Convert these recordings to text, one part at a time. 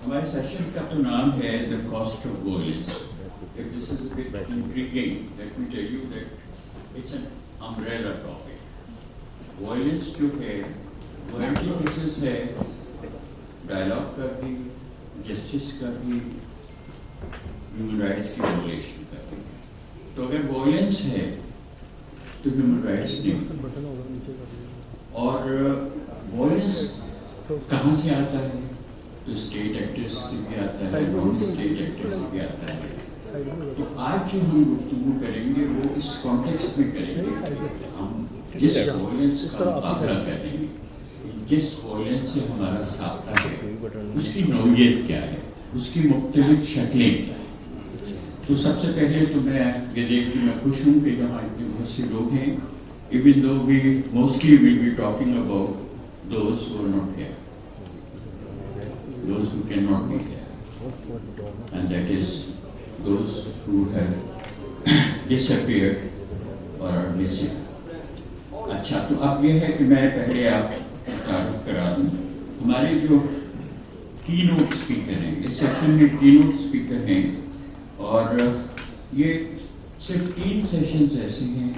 हमारे सेशन का तो नाम है the cost of violence. If this is a bit intriguing, let me tell you that it's an umbrella topic. Violence जो है, वो एंटी केसेस है, डायलॉग का भी, जस्टिस का भी, ह्यूमन राइट्स की वायलेशन का भी. तो अगर वॉयलेंस है तो ह्यूमन राइट्स नहीं. और वॉयलेंस कहाँ से आता है? तो स्टेट एक्टर्स से भी आता है, नॉन स्टेट एक्टर्स से भी आता है. तो आज जो हम गुफ्तगू करेंगे वो इस कॉन्टेक्स्ट में करेंगे. हम जिस वॉयलेंस का मुकाबला करेंगे, जिस वॉयलेंस से हमारा सामना है, उसकी नौयत क्या है, उसकी मुख्तलिफ शक्लें क्या है. तो सबसे पहले तो मैं ये देख के मैं खुश हूँ कि यहाँ इतने बहुत से लोग हैं. Even though we mostly will be talking about those who are not here, those who cannot be here, and that is those who have disappeared or are missing. अच्छा, तो अब ये है कि मैं पहले आपको तारुफ करा दूँ. हमारे जो की नोट स्पीकर हैं, इस सेक्शन में की नोट स्पीकर हैं, और ये सिर्फ 3 सेशंस ऐसे हैं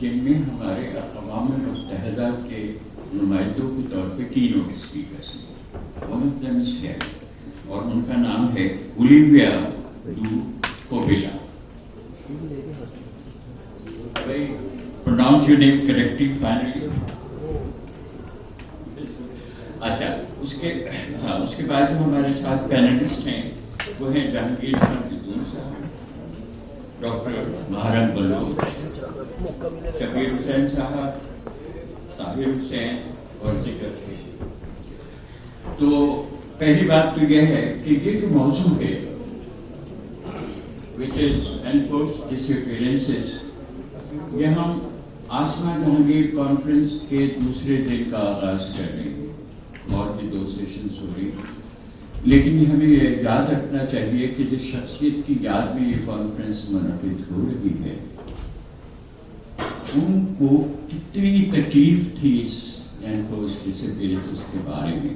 जिनमें हमारे अक़वाम मुत्तहिदा के नुमाइंदों के तौर पे की नोट स्पीकर्स हैं. One of them is here, और उनका नाम है Olivier Dufobilla. Pronounce your name correctly finally. अच्छा, उसके बाद जो हमारे साथ पैनलिस्ट हैं वो हैं जहांगीर खान साहब, डॉक्टर महरम बलोच, शबीर हुसैन साहब, ताहिर हुसैन और जिक्र शेख. तो पहली बात तो यह है कि ये जो मौजू है, which is enforced disappearances, ये हम आसमा जहांगीर कॉन्फ्रेंस के दूसरे दिन का आगाज कर रहे हैं. और भी 2 सेशंस हो रही हैं, लेकिन हमें ये याद रखना चाहिए कि जिस शख्सियत की याद में ये कॉन्फ्रेंस मुनक़िद हो रही है, उनको कितनी तकलीफ थी इस एनफोर्स्ड डिसअपीयरेंसेस के बारे में,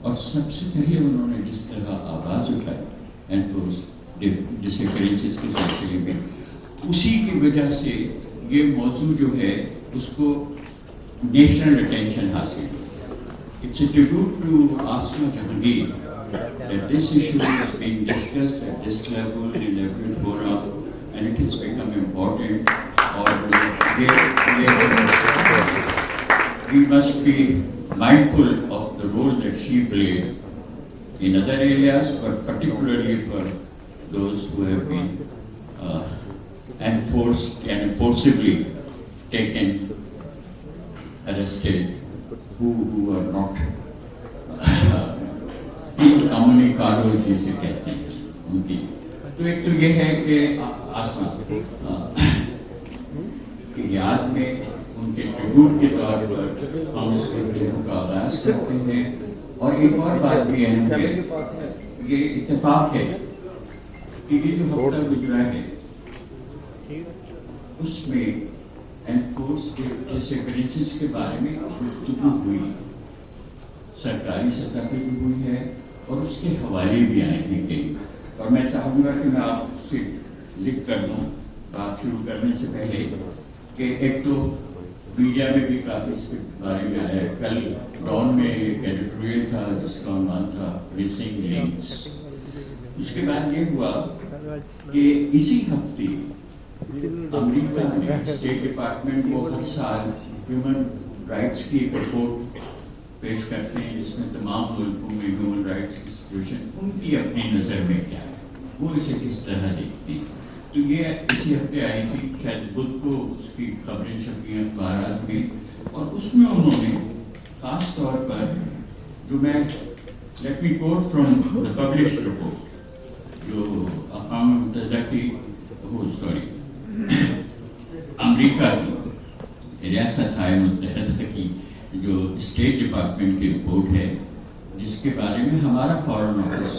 और सबसे पहले उन्होंने जिस तरह आवाज़ उठाई एनफोर्स्ड डिसअपीयरेंसेस के सिलसिले में, उसी की वजह से ये मौजू जो है उसको नेशनल अटेंशन हासिल हुई. It's a tribute to Asma Jahangir that this issue is being discussed at this level in every forum, and it has become important. Or we must be mindful of the role that she played in other areas, but particularly for those who have been enforced and forcibly taken, arrested, who are not कम्युनिकाडो जिसे कहते हैं उनकी. तो एक तो ये है कि आसमा की याद में उनके ट्रिब्यूट के तौर पर हम इस प्रोग्राम का आगाज करते हैं. और एक और बात भी अहम है, ये इत्तेफाक है कि ये जो हफ्ता गुजरा है उसमें एनफोर्स्ड डिसअपीयरेंसेस के बारे में गुफ्तगू हुई, सरकारी सतह पर भी हुई है, और उसके हवाले भी आए हैं कई. और मैं चाहूँगा कि मैं आपसे जिक्र कर दूँ बात शुरू करने से पहले कि एक तो मीडिया में भी काफ़ी इसके बारे में आया है. कल डॉन में एक एडिटोरियल था जिसका उन्वान था मिसिंग लिंक्स. उसके बाद ये हुआ कि इसी हफ्ते अमेरिका में स्टेट डिपार्टमेंट को हर साल ह्यूमन राइट्स की एक रिपोर्ट पेश करते हैं जिसमें तमाम मुल्कों में ह्यूमन राइट्स की सिचुएशन उनकी अपनी नज़र में क्या है, वो इसे किस तरह देखती है. तो ये इसी हफ्ते आई थी, शायद बुध को उसकी खबरें छपी हैं अखबार में, और उसमें उन्होंने ख़ास तौर पर जो मैं let me quote from the published report जो अक़वाम मुत्तहिदा की अमेरिका की रियासत हाय मुत्तहिदा की जो स्टेट डिपार्टमेंट की रिपोर्ट है, जिसके बारे में हमारा फॉरेन ऑफिस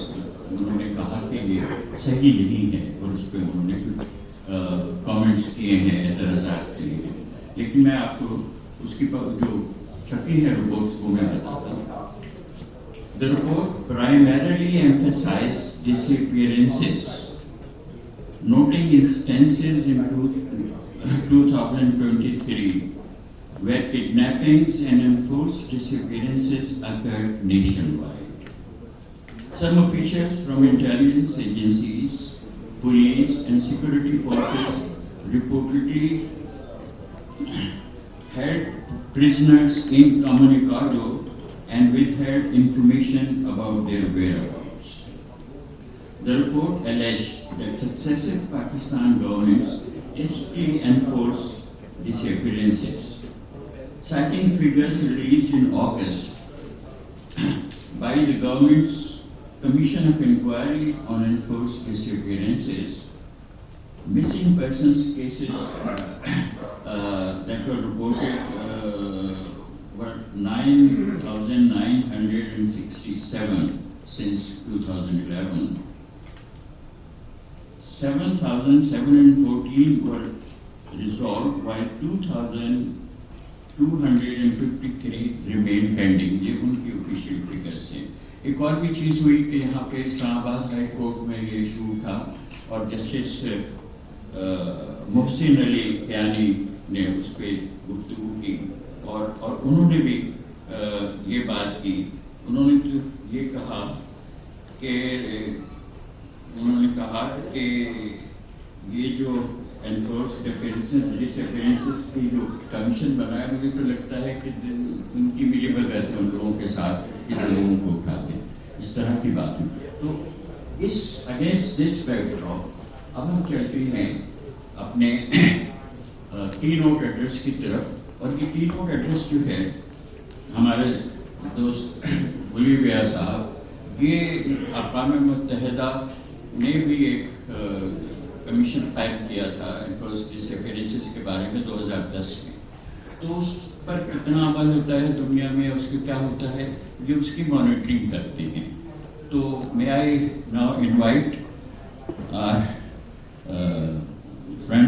उन्होंने कहा कि ये सही नहीं है, और उस पर उन्होंने कुछ कमेंट्स किए हैं, एतराज़ात किए हैं. लेकिन मैं आपको उसकी जो छपी है रिपोर्ट्स वो मैं बताता हूँ. The report primarily emphasized disappearances, noting instances in 2023 where kidnappings and enforced disappearances occurred nationwide. Some officials from intelligence agencies, police, and security forces reportedly held prisoners incommunicado and withheld information about their whereabouts. The report alleged that successive Pakistan governments strictly enforce disappearances, citing figures released in August by the government's Commission of Inquiry on Enforced Disappearances. Missing persons cases that were reported were 9,967 since 2011. 7,714 were resolved, while 2,253 remain pending. ये उनकी official figures हैं. एक और भी चीज़ हुई कि यहाँ पे इस्लामाबाद हाई कोर्ट में ये इशू उठा और जस्टिस मोहसिन अली यानी ने उस पर गुफ्तगू की और उन्होंने भी ये बात की. उन्होंने तो ये कहा कि ये जो एनफोर्स्ड डिसअपीयरेंसेस की जो कमीशन बनाया, मुझे तो लगता है कि उनकी मिली भगत है उन लोगों के साथ, इन लोगों को उठा दें, इस तरह की बात है. तो इस अगेंस्ट दिस बैकड्रॉप अब हम चलते हैं अपने की नोट एड्रेस की तरफ. और ये की नोट एड्रेस जो है हमारे दोस्त ओलिविया साहब, ये अक़वाम मुत्तहिदा ने भी एक कमीशन कायम किया था एनफोर्स्ड डिसअपीयरेंसेस के बारे में 2010 में. तो उस पर कितना अमल होता है दुनिया में, उसके क्या होता है, ये उसकी मॉनिटरिंग करते हैं. तो may I now invite friend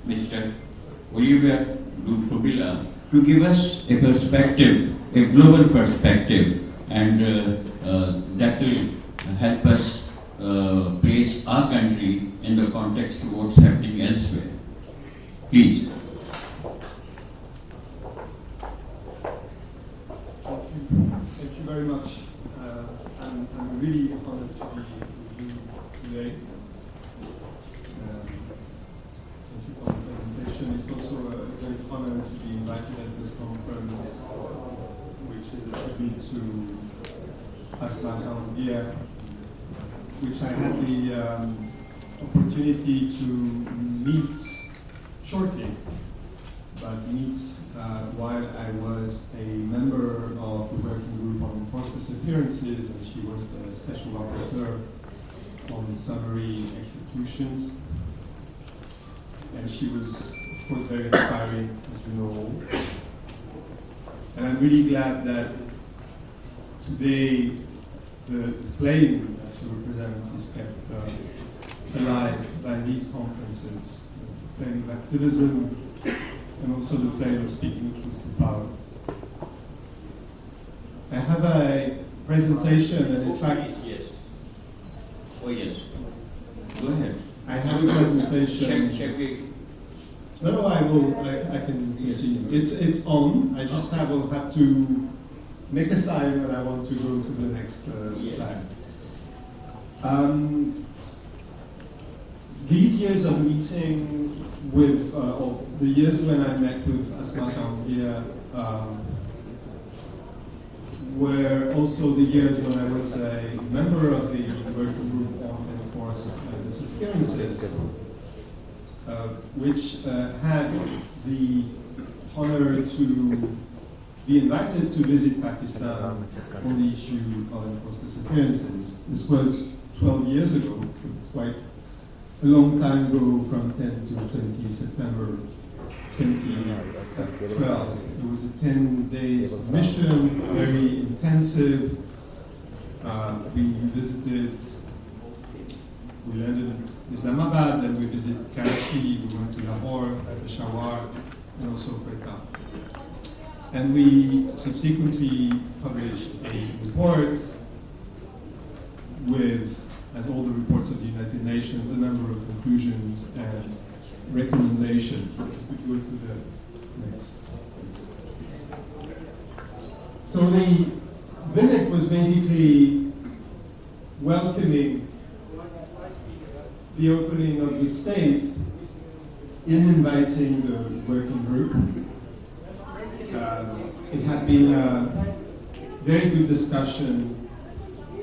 mister Olivier Dufobilla to give us a perspective, a global perspective, and that will help us place our country in the context of what's happening elsewhere. Please. Thank you very much. I'm really honored to be with you today. Thank you for the presentation. It's also a great honor to be invited at this conference, which is a tribute to Asma Khan, which I had the opportunity to meet shortly, but meet while I was a member of the working group on enforced disappearances, and she was the special rapporteur on summary executions. And she was, of course, very inspiring, as you know. And I'm really glad that today the flame that she represents is kept alive by these conferences. The flame of activism and also the flame of speaking truth to power. I have a presentation, and in fact, Yes. Oh yes. Go ahead. I have a presentation. Shall we? No, I can continue. It's on. I just will have to make a sign when I want to go to the next Yes. slide. These years of meeting with, or the years when I met with Asma Khan were also the years when I was a member of the working group on enforced disappearances, which had the honor to be invited to visit Pakistan on the issue of enforced disappearances. This was 12 years ago, so it's quite a long time ago, from 10 to 20 September 2012. It was a 10 days mission, very intensive. We landed in Islamabad, then we visited Karachi, we went to Lahore, Peshawar, and also Quetta. And we subsequently published a report with, as all the reports of the United Nations, a number of conclusions and recommendations. If we could go to the next, please. So the visit was basically welcoming the opening of the state in inviting the working group. It had been a very good discussion,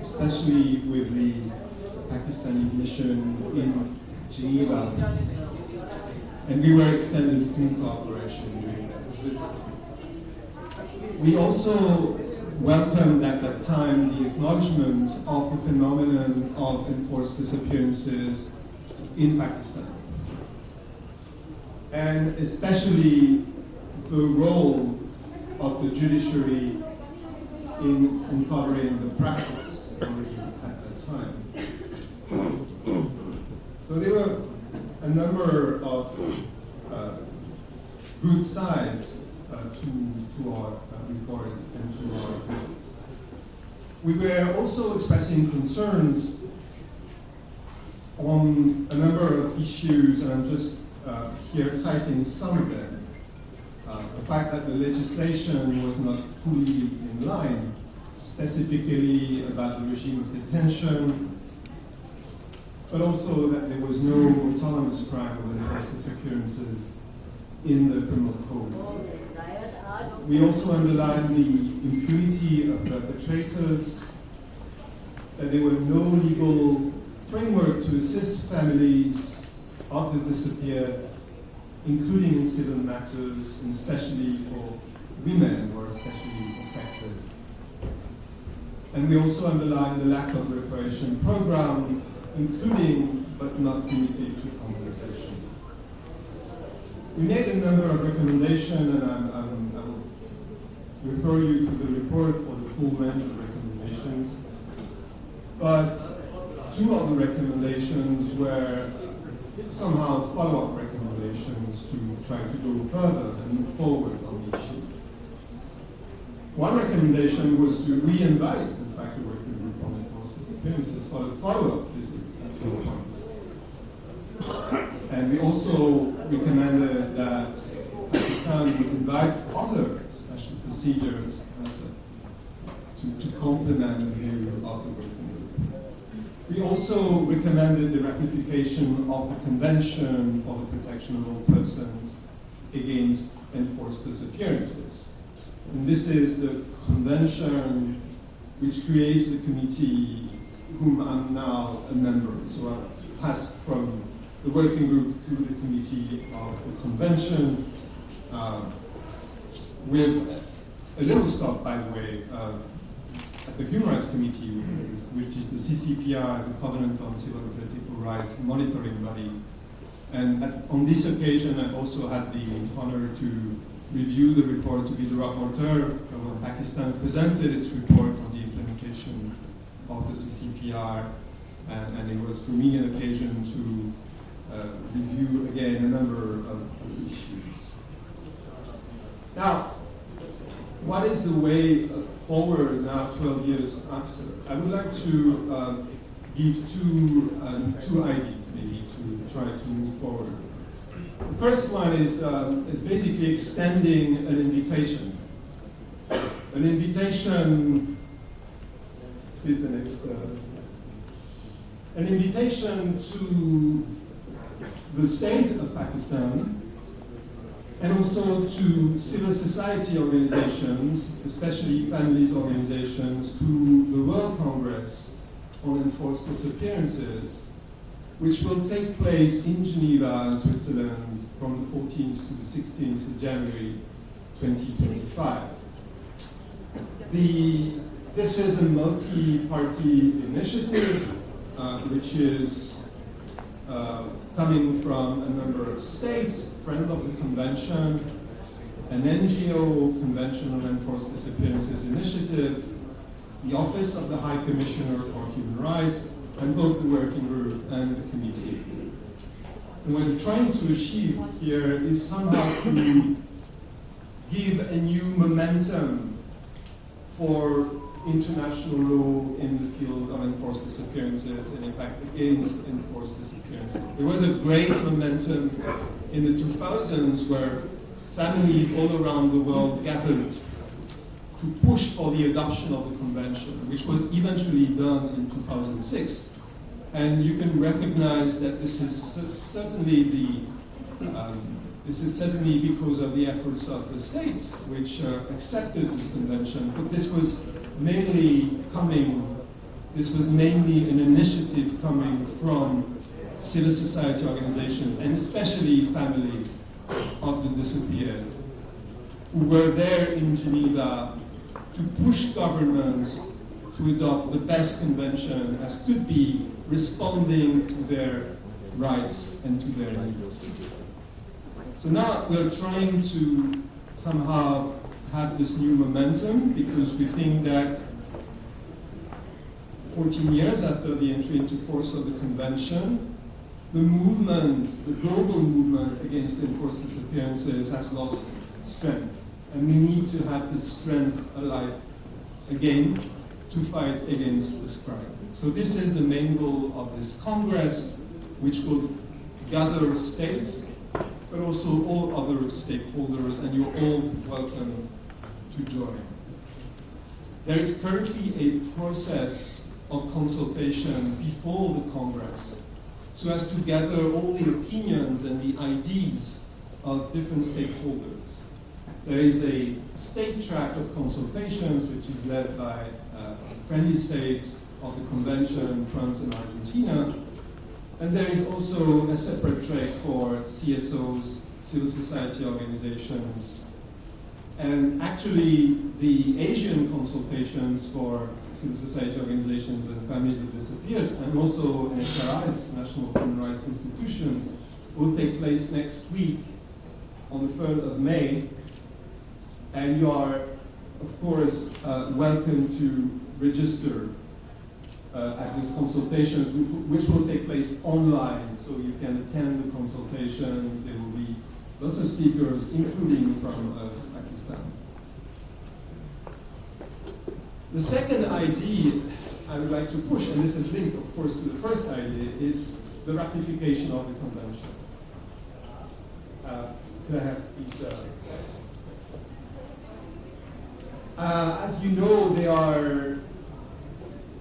especially with the Pakistani mission in Geneva, and we were extended full cooperation during that visit. We also welcomed at that time the acknowledgement of the phenomenon of enforced disappearances in Pakistan, and especially the role of the judiciary in uncovering the practice already at that time. So there were a number of good sides to our report and to our visits. We were also expressing concerns on a number of issues, and I'm just here citing some of them. The fact that the legislation was not fully in line, specifically about the regime of detention, but also that there was no autonomous crime of enforced disappearances in the criminal code. We also underlined the impunity of perpetrators, that there were no legal framework to assist families of the disappeared, including in civil matters, and especially for women who are especially affected. And we also underlined the lack of reparation program, including but not limited to compensation. We made a number of recommendations, and I will refer you to the report for the full range of recommendations. But two of the recommendations were somehow follow-up recommendations to try to go further and move forward on the issue. One recommendation was to re-invite, in fact, the working group on enforced disappearances for a follow-up visit at some point. And we also recommended that Pakistan would invite other special procedures to complement the view of the working group. We also recommended the ratification of the Convention for the Protection of All Persons Against Enforced Disappearances. And this is the convention which creates a committee whom I'm now a member. So I passed from the working group to the committee of the convention with a little stop, by the way, at the Human Rights Committee, which is the CCPR, the Covenant on Civil and Political Rights monitoring body. And on this occasion, I've also had the honor to review the report, to be the rapporteur when Pakistan presented its report on the implementation of the CCPR. And it was for me an occasion to review again a number of issues. Now, what is the way forward now, 12 years after? I would like to give two ideas, maybe, to try to move forward. The first one is basically extending an invitation. An invitation, please the next, an invitation to the state of Pakistan, and also to civil society organizations, especially families organizations, to the World Congress on Enforced Disappearances, which will take place in Geneva, Switzerland, from the 14th to the 16th of January 2025. This is a multi-party initiative, which is coming from a number of states, friends of the convention, an NGO, Convention on Enforced Disappearances Initiative, the Office of the High Commissioner for Human Rights, and both the working group and the committee. And what we're trying to achieve here is somehow to give a new momentum for international law in the field of enforced disappearances and in fact against enforced disappearances. There was a great momentum in the 2000s where families all around the world gathered to push for the adoption of the convention, which was eventually done in 2006. And you can recognize that this is certainly because of the efforts of the states, which accepted this convention. But this was mainly an initiative coming from civil society organizations, and especially families of the disappeared, who were there in Geneva to push governments to adopt the best convention as could be, responding to their rights and to their needs. So now we're trying to somehow have this new momentum because we think that 14 years after the entry into force of the convention, the movement, the global movement against enforced disappearances has lost strength. And we need to have this strength alive again to fight against this crime. So this is the main goal of this Congress, which will gather states, but also all other stakeholders, and you're all welcome to join. There is currently a process of consultation before the Congress, so as to gather all the opinions and the ideas of different stakeholders. There is a state track of consultations, which is led by friendly states of the convention, France and Argentina. And there is also a separate track for CSOs, civil society organizations. And actually, the Asian consultations for civil society organizations and families of disappeared, and also NHRIs, National Human Rights Institutions, will take place next week on the 3rd of May. And you are, of course, welcome to register at these consultations, which will take place online, so you can attend the consultations. There will be lots of speakers, including from Pakistan. The second idea I would like to push, and this is linked, of course, to the first idea, is the ratification of the convention. Could I have each? As you know, there are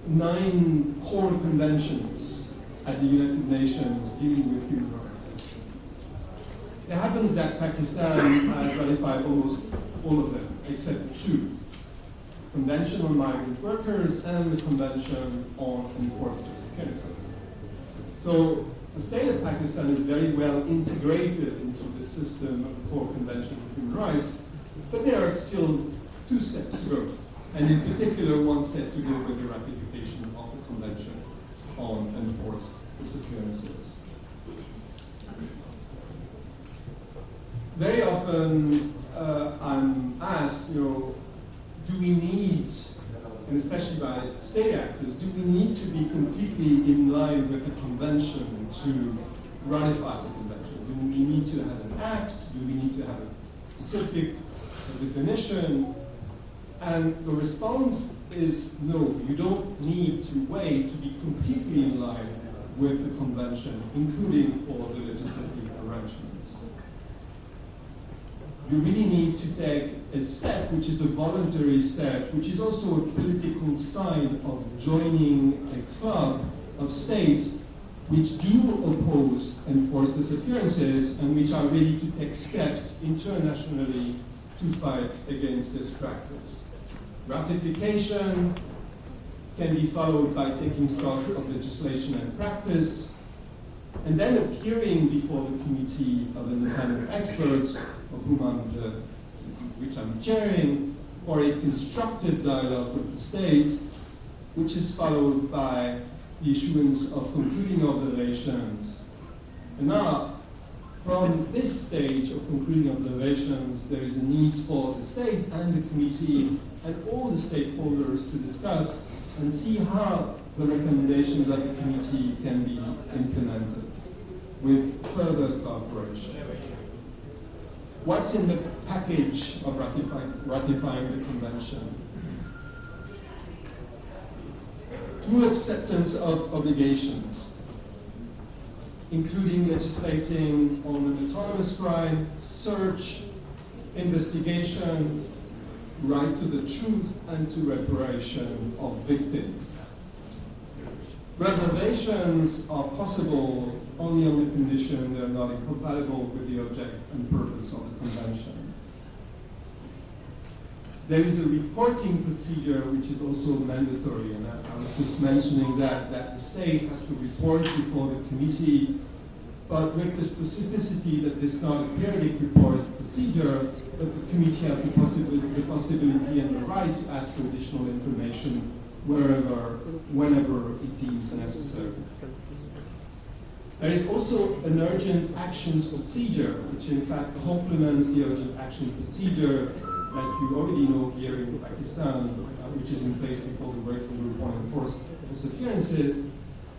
9 core conventions at the United Nations dealing with human rights. It happens that Pakistan has ratified almost all of them, except 2. Convention on Migrant Workers and the Convention on Enforced Disappearances. So the state of Pakistan is very well integrated into the system of the core Convention on Human Rights, but there are still 2 steps to go, and in particular 1 step to go with the ratification of the Convention on Enforced Disappearances. Very often I'm asked, do we need, and especially by state actors, do we need to be completely in line with the Convention to ratify the Convention? Do we need to have an act? Do we need to have a specific definition? And the response is no, you don't need to wait to be completely in line with the convention, including for the legislative arrangements. You really need to take a step, which is a voluntary step, which is also a political sign of joining a club of states which do oppose enforced disappearances and which are ready to take steps internationally to fight against this practice. Ratification can be followed by taking stock of legislation and practice, and then appearing before the committee of independent experts, of which I'm chairing, for a constructive dialogue with the state, which is followed by the issuance of concluding observations. And now, from this stage of concluding observations, there is a need for the state and the committee and all the stakeholders to discuss and see how the recommendations of the committee can be implemented with further cooperation. what's in the package of ratifying the convention. Full acceptance of obligations, including legislating on an autonomous crime, search, investigation, right to the truth, and to reparation of victims. Reservations are possible only on the condition they're not incompatible with the object and purpose of the convention. There is a reporting procedure which is also mandatory, and I was just mentioning that the state has to report before the committee, but with the specificity that it's not a periodic report procedure, but the committee has the possibility and the right to ask for additional information whenever it deems necessary. There is also an urgent actions procedure, which in fact complements the urgent action procedure that you already know here in Pakistan, which is in place before the working group on enforced disappearances,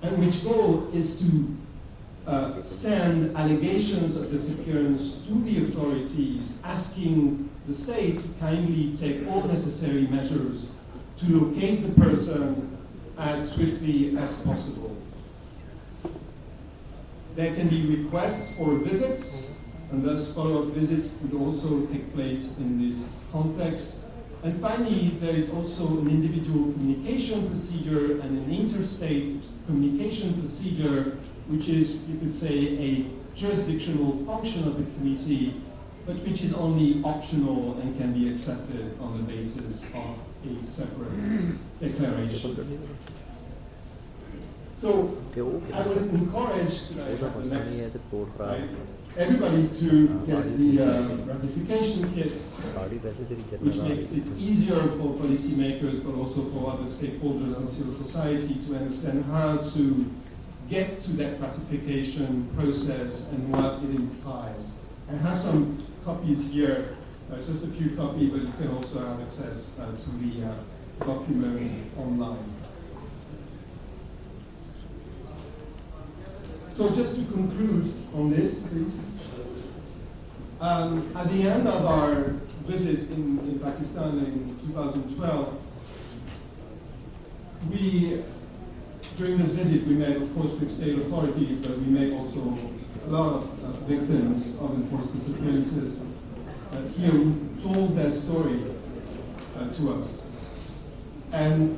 and which goal is to send allegations of disappearance to the authorities, asking the state to kindly take all necessary measures to locate the person as swiftly as possible. There can be requests for visits, and thus follow-up visits could also take place in this context. And finally, there is also an individual communication procedure and an interstate communication procedure, which is, you could say, a jurisdictional function of the committee, but which is only optional and can be accepted on the basis of a separate declaration. So I would encourage everybody to get the ratification kit, which makes it easier for policymakers, but also for other stakeholders in civil society to understand how to get to that ratification process and what it implies. I have some copies here, just a few copies, but you can also have access to the document online. So just to conclude on this, please. At the end of our visit in Pakistan in 2012, during this visit, we met, of course, with state authorities, but we met also a lot of victims of enforced disappearances here who told their story to us. And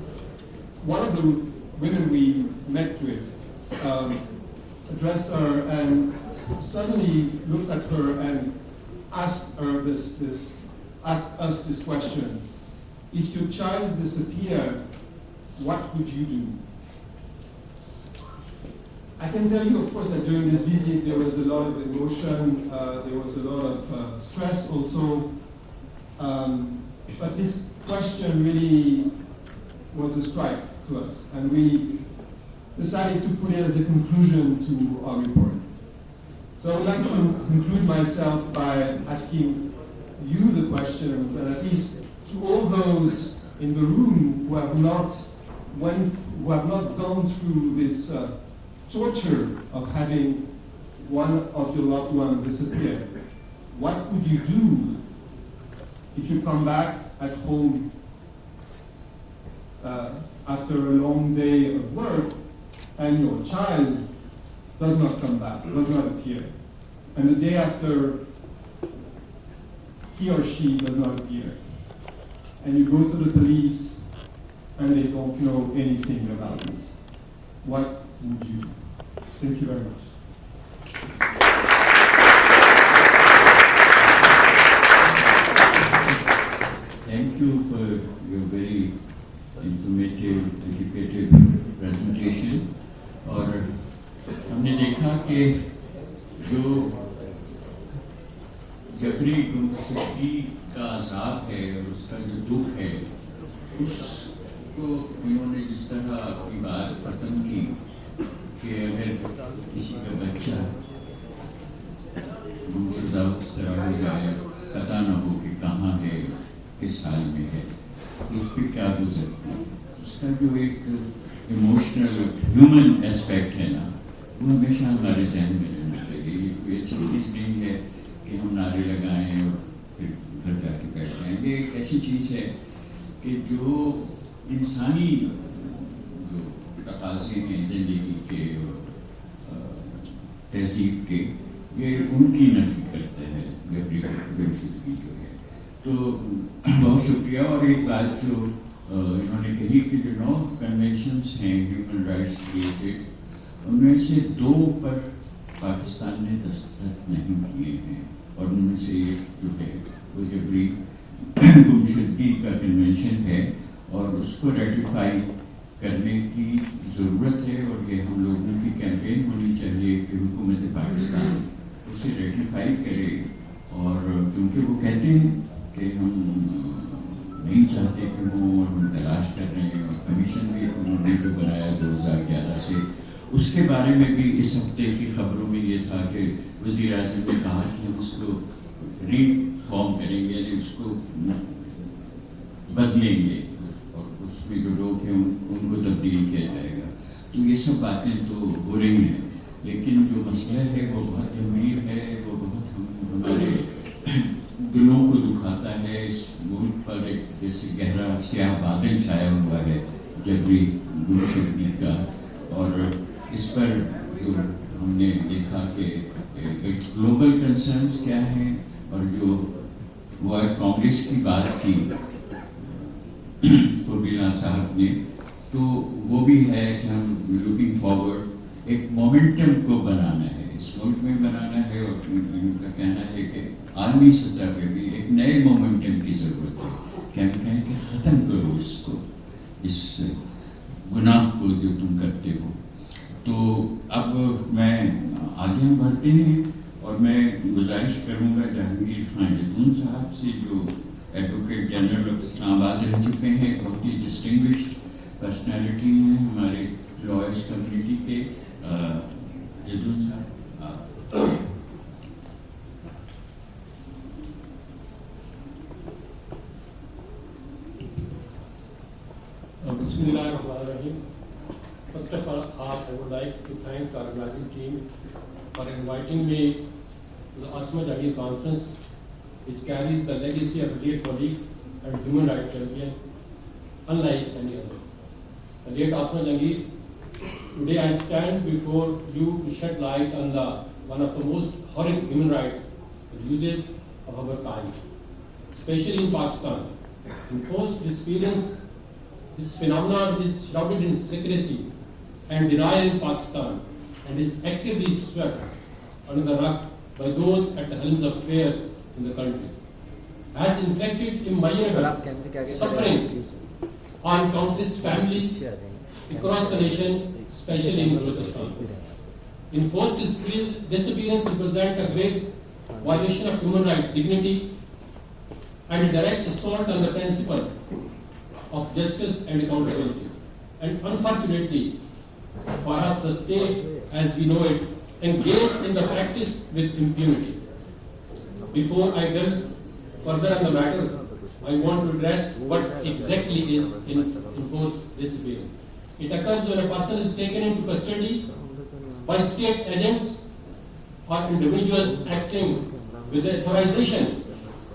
one of the women we met with addressed her and suddenly looked at her and asked us this question: if your child disappeared, what would you do? I can tell you, of course, that during this visit there was a lot of emotion, there was a lot of stress also, but this question really was a strike to us, and we decided to put it as a conclusion to our report. So I would like to conclude myself by asking you the questions, and at least to all those in the room who have not gone through this torture of having one of your loved ones disappear. What would you do if you come back at home after a long day of work and your child does not come back, does not appear, and the day after he or she does not appear, and you go to the police and they don't know anything about it? What would you do? Thank you very much. Thank you for your very informative, educative presentation. और हमने देखा कि जो जबरी गुमशुदगी का अज़ाब है और उसका जो दुख है, उसको इन्होंने जिस तरह अपनी बात खत्म की कि अगर किसी का बच्चा गुमशुदा उस तरह हो जाए, पता न हो कि कहाँ है, किस हाल में है, उस पर क्या गुजरता है, उसका जो एक इमोशनल ह्यूमन एस्पेक्ट है ना, वो हमेशा हमारे जहन में रहना चाहिए। ये सीरीज नहीं है کہ ہم نعرے لگائیں اور پھر گھر جا کے بیٹھ جائیں. یہ ایک ایسی چیز ہے کہ جو انسانی جو تقاضے ہیں زندگی کے اور تہذیب کے، یہ ان کی نفی کرتا ہے جبری گمشدگی جو ہے. تو بہت شکریہ. اور ایک بات جو انہوں نے کہی کہ جو 9 کنونشنس ہیں ہیومن رائٹس ریلیٹڈ، ان میں سے 2 پر پاکستان نے دستخط نہیں کیے ہیں، اور ان میں سے ایک جو ہے وہ جبری گمشدگی کا کنونشن ہے، اور اس کو ریٹیفائی کرنے کی ضرورت ہے. اور یہ ہم لوگوں کی کیمپین ہونی چاہیے کہ حکومت پاکستان اسے ریٹیفائی کرے. اور کیونکہ وہ کہتے ہیں کہ ہم نہیں چاہتے کہ وہ، اور ہم تلاش کر رہے ہیں. اور کمیشن بھی انہوں نے جو بنایا 2011 سے، اس کے بارے میں بھی اس ہفتے کی خبروں میں یہ تھا کہ وزیر اعظم نے کہا کہ ہم اس کو ری فارم کریں گے، یعنی اس کو بدلیں گے، اور اس میں جو لوگ ہیں ان کو تبدیل کیا جائے گا. تو یہ سب باتیں تو ہو رہی ہیں، لیکن جو مسئلہ ہے وہ بہت گمبھیر ہے، وہ بہت ہمارے دلوں کو دکھاتا ہے. اس ملک پر ایک جیسے گہرا سیاہ بادل چھایا ہوا ہے جبری گمشدگی کا. اور اس پر جو ہم نے دیکھا کہ ایک گلوبل کنسرنس کیا ہیں، اور جو وہ کانگریس کی بات کی فوربیلا صاحب نے، تو وہ بھی ہے کہ ہم لوکنگ فارورڈ ایک مومنٹم کو بنانا ہے، اس ملک میں بنانا ہے. اور ان کا کہنا ہے کہ عالمی سطح پہ بھی ایک نئے مومنٹم کی ضرورت ہے کہ ہم کہیں کہ ختم کرو اس کو، اس گناہ کو جو تم کرتے ہو. تو اب میں آگے ہم بڑھتے ہیں، اور میں گزارش کروں گا جہانگیر خان جتون صاحب سے، جو ایڈوکیٹ جنرل آف اسلام آباد رہ چکے ہیں، بہت ہی ڈسٹنگوشڈ پرسنالٹی ہیں ہمارے لائرس کمیونٹی کے. جتون صاحب بسم اللہ الرحمن الرحیم. First of all, I would like to thank our organizing team for inviting me to the Asma Jahangir conference, which carries the legacy of a late colleague and human rights champion, unlike any other. The late Asma Jahangir, today I stand before you to shed light on one of the most horrid human rights abuses of our time, especially in Pakistan. Enforced disappearance, this phenomenon which is shrouded in secrecy and denial in Pakistan and is actively swept under the rug by those at the helms of affairs in the country, has inflicted immeasurable suffering on countless families across the nation, especially in Balochistan. Enforced disappearance represents a great violation of human rights, dignity, and a direct assault on the principle of justice and accountability. And unfortunately for us, the state, as we know it, engaged in the practice with impunity. Before I delve further on the matter, I want to address what exactly is enforced disappearance. It occurs when a person is taken into custody by state agents or individuals acting with the authorization,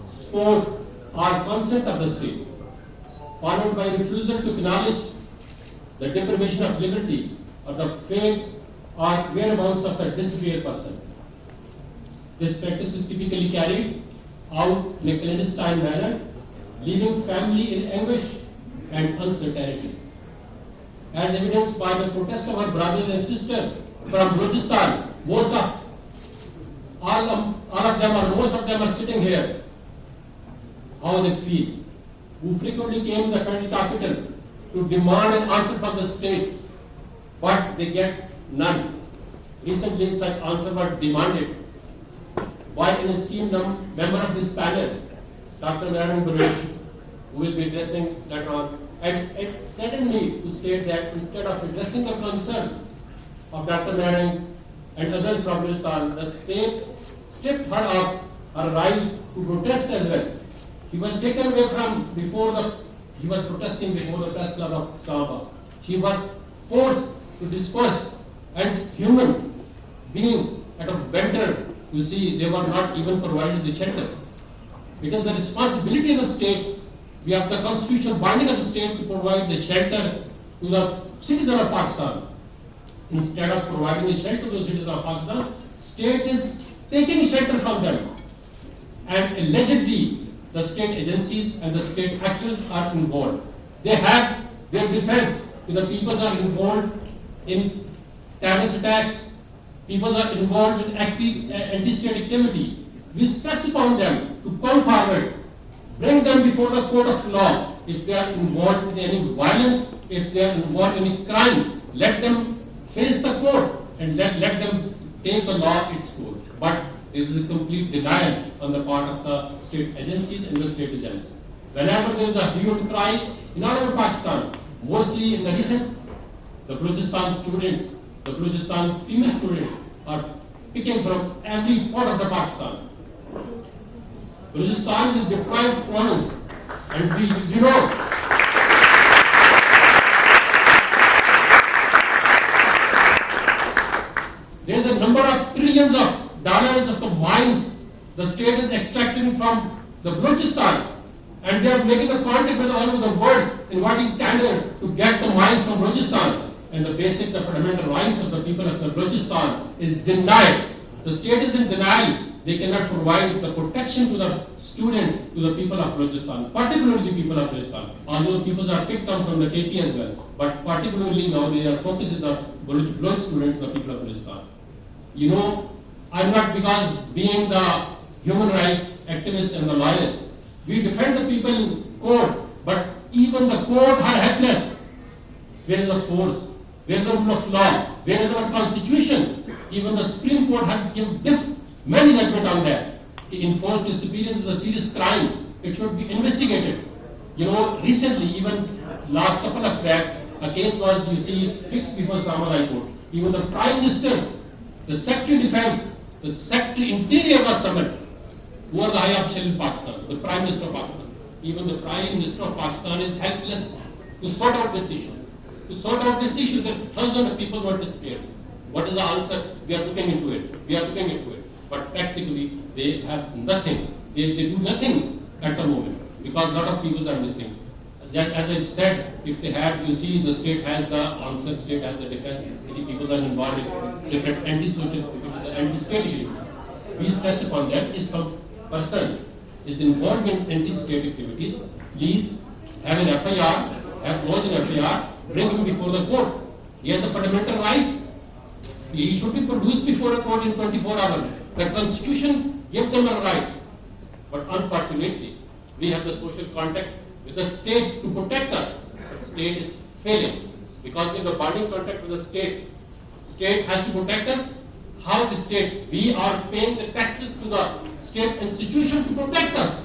support, or consent of the state, followed by refusal to acknowledge the deprivation of liberty or the fate or whereabouts of the disappeared person. This practice is typically carried out in a clandestine manner, leaving family in anguish and uncertainty. As evidenced by the protest of our brothers and sisters from Balochistan, all of them or most of them are sitting here, how they feel, who frequently came to the federal capital to demand an answer from the state, but they get none. Recently, such answer was demanded by an esteemed member of this panel, Dr. Narayan Burrell, who will be addressing later on. And it saddened me to state that instead of addressing the concern of Dr. Narayan and others from Balochistan, the state stripped her of her right to protest as well. She was taken away from he was protesting before the press club of Islamabad. She was forced to disperse, and human being at a vendor you see, they were not even provided the shelter. It is the responsibility of the state, we have the constitutional binding of the state to provide the shelter to the citizens of Pakistan. Instead of providing the shelter to the citizens of Pakistan, state is taking shelter from them. And allegedly, the state agencies and the state actors are involved. They have their defense. The people are involved in terrorist attacks. People are involved in active anti-state activity. We stress upon them to come forward, bring them before the court of law. If they are involved in any violence, if they are involved in any crime, let them face the court and let them take the law its course. But there is a complete denial on the part of the state agencies and the state agents. Whenever there is a human cry in all over Pakistan, mostly in the recent, the Balochistan students, the Balochistan female students are picking from every part of the Pakistan. Balochistan is deprived province, and we, there is a number of trillions of dollars of the mines the state is extracting from the Balochistan, and they are making a contact with all over the world, inviting Canada to get the mines from Balochistan. And the basic, the fundamental rights of the people of the Balochistan is denied. The state is in denial. They cannot provide the protection to the student, to the people of Balochistan, particularly the people of Balochistan. Although people are picked up from the KP as well, but particularly now they are focused on the Baloch students, the people of Balochistan. You know, I'm not, because being the human rights activist and the lawyers, we defend the people in court, but even the court are helpless. Where is the force? Where is the rule of law? Where is our constitution? Even the Supreme Court has given many judgment on that. To enforce disappearance is a serious crime. It should be investigated. You know, recently, even last couple of back, a case was, you see, fixed before Islamabad High Court. Even the Prime Minister, the Secretary of Defense, the Secretary Interior was summoned, who are the high official in Pakistan, the Prime Minister of Pakistan. Even the Prime Minister of Pakistan is helpless to sort out this issue. To sort out this issue, that thousands of people were disappeared. What is the answer? We are looking into it. We are looking into it. But practically, they have nothing. They do nothing at the moment, because a lot of people are missing. As I said, if they have, you see, the state has the answer, state has the defense. People are involved in different anti-social, anti-state activities. We stress upon that. If some person is involved in anti-state activities, please have an FIR, have lodged an FIR, bring him before the court. He has the fundamental rights. He should be produced before a court in 24 hours. The Constitution gives them a right. But unfortunately, we have the social contact with the state to protect us. The state is failing, because we have the binding contact with the state. State has to protect us. How the state? We are paying the taxes to the state institution to protect us.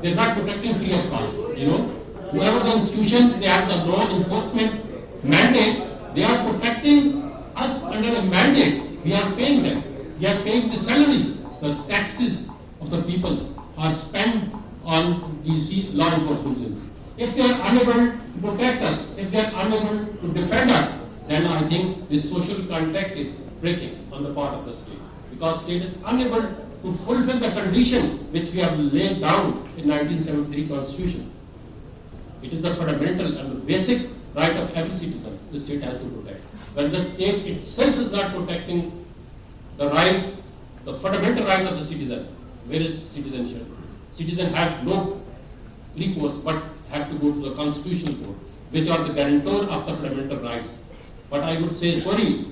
They are not protecting free of cost. You know, whoever the institution, they have the law enforcement mandate. They are protecting us under a mandate. We are paying them. We are paying the salary. The taxes of the people are spent on these law enforcement agencies. If they are unable to protect us, if they are unable to defend us, then I think this social contract is breaking on the part of the state. Because state is unable to fulfill the condition which we have laid down in 1973 Constitution. It is a fundamental and the basic right of every citizen the state has to protect. When the state itself is not protecting the rights, the fundamental right of the citizen, where is citizenship? Citizens have no recourse but have to go to the constitutional court, which are the guarantor of the fundamental rights. But I would say, sorry,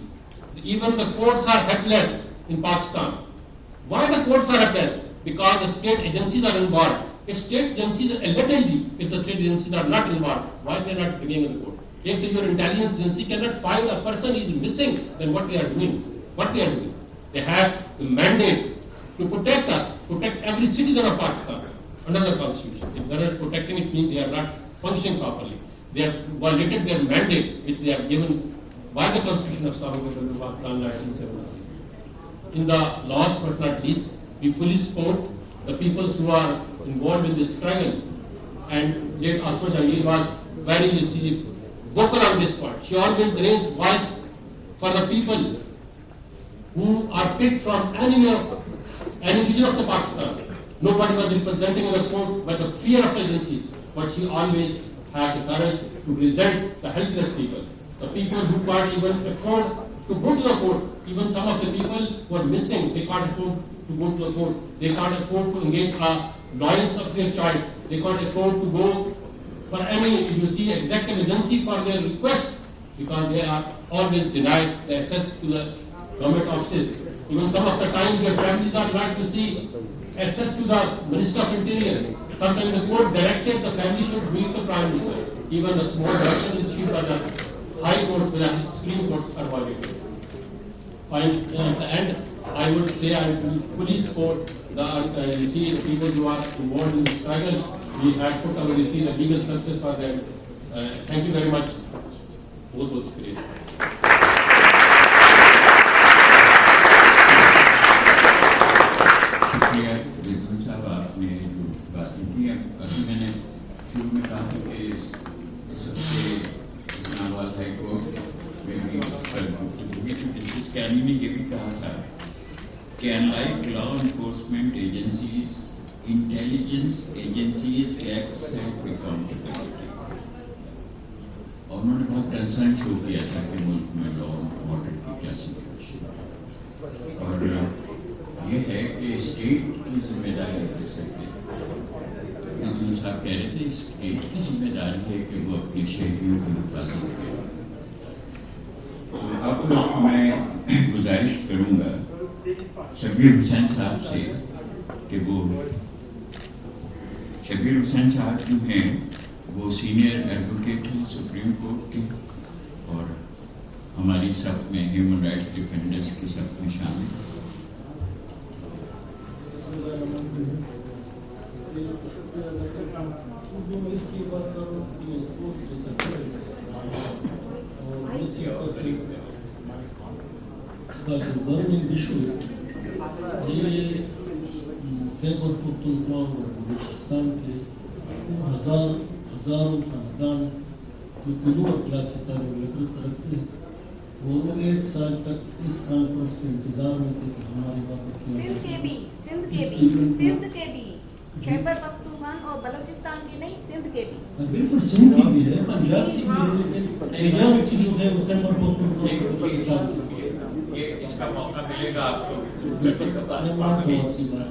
even the courts are helpless in Pakistan. Why the courts are helpless? Because the state agencies are involved. If state agencies, allegedly, if the state agencies are not involved, why they are not bringing in the court? If your intelligence agency cannot find a person is missing, then what they are doing? What they are doing? They have the mandate to protect us, protect every citizen of Pakistan under the Constitution. If they are not protecting it, means they are not functioning properly. They have violated their mandate, which they have given by the Constitution of Pakistan 1973. In the last but not least, we fully support the people who are involved in this struggle. And late Asma Jahangir was very vocal on this point. She always raised voice for the people who are picked from anywhere any region of the Pakistan. Nobody was representing in the court by the fear of agencies, but she always had the courage to present the helpless people. The people who can't even afford to go to the court, even some of the people who are missing, they can't afford to go to the court. They can't afford to engage lawyers of their choice. They can't afford to go for any, you see, executive agency for their request, because they are always denied the access to the government offices. Even some of the time their families are glad to see access to the Minister of Interior. Sometimes the court directed the family should meet the Prime Minister. Even a small direction is issued by the High Court, where the Supreme Courts are violated. And at the end, I would say I will fully support the you see, the people who are involved in the struggle. We had put our you see, the legal success for them. Thank you very much. बहुत बहुत शुक्रिया. शुक्रिया विद्वान साहब, आपने जो बातें की, अभी मैंने शुरू में कहा कि इस हफ्ते इस्लामाबाद हाई कोर्ट में भी तो जस्टिस कैनी ने ये भी कहा था कि unlike law enforcement agencies, intelligence agencies lack self accountability. और उन्होंने बहुत कंसर्न शो किया था कि मुल्क में लॉ एंड ऑर्डर की क्या सिचुएशन, और ये है कि स्टेट की जिम्मेदारी है. जैसे कि साहब कह रहे थे, स्टेट की जिम्मेदारी है कि वो अपने शहरियों की हिफाजत करे. तो अब मैं गुजारिश करूँगा शबीर हुसैन साहब से कि वो, शबीर हुसैन साहब जो हैं वो सीनियर एडवोकेट हैं सुप्रीम कोर्ट के, और हमारी सब में ह्यूमन राइट्स डिफेंडर्स की सब में शामिल. बर्निंग इशू ये खैबर पख्तूनख्वा और बलूचिस्तान के हजारों खानदान जो किलो क्लास से ताल्लुक़ रखते हैं, वो लोग एक साल तक इस कॉन्फ्रेंस के इंतजार में थे कि हमारी बात सिंध के भी खैबर पख्तूनख्वा और बलूचिस्तान की नहीं, सिंध के भी. बिल्कुल सिंध की भी है, पंजाब से भी है, लेकिन मेजॉरिटी जो है वो खैबर पख्तूनख्वा और बलूचिस्तान की. ये इसका मौका मिलेगा आपको. मैं मानता हूँ आपकी बात.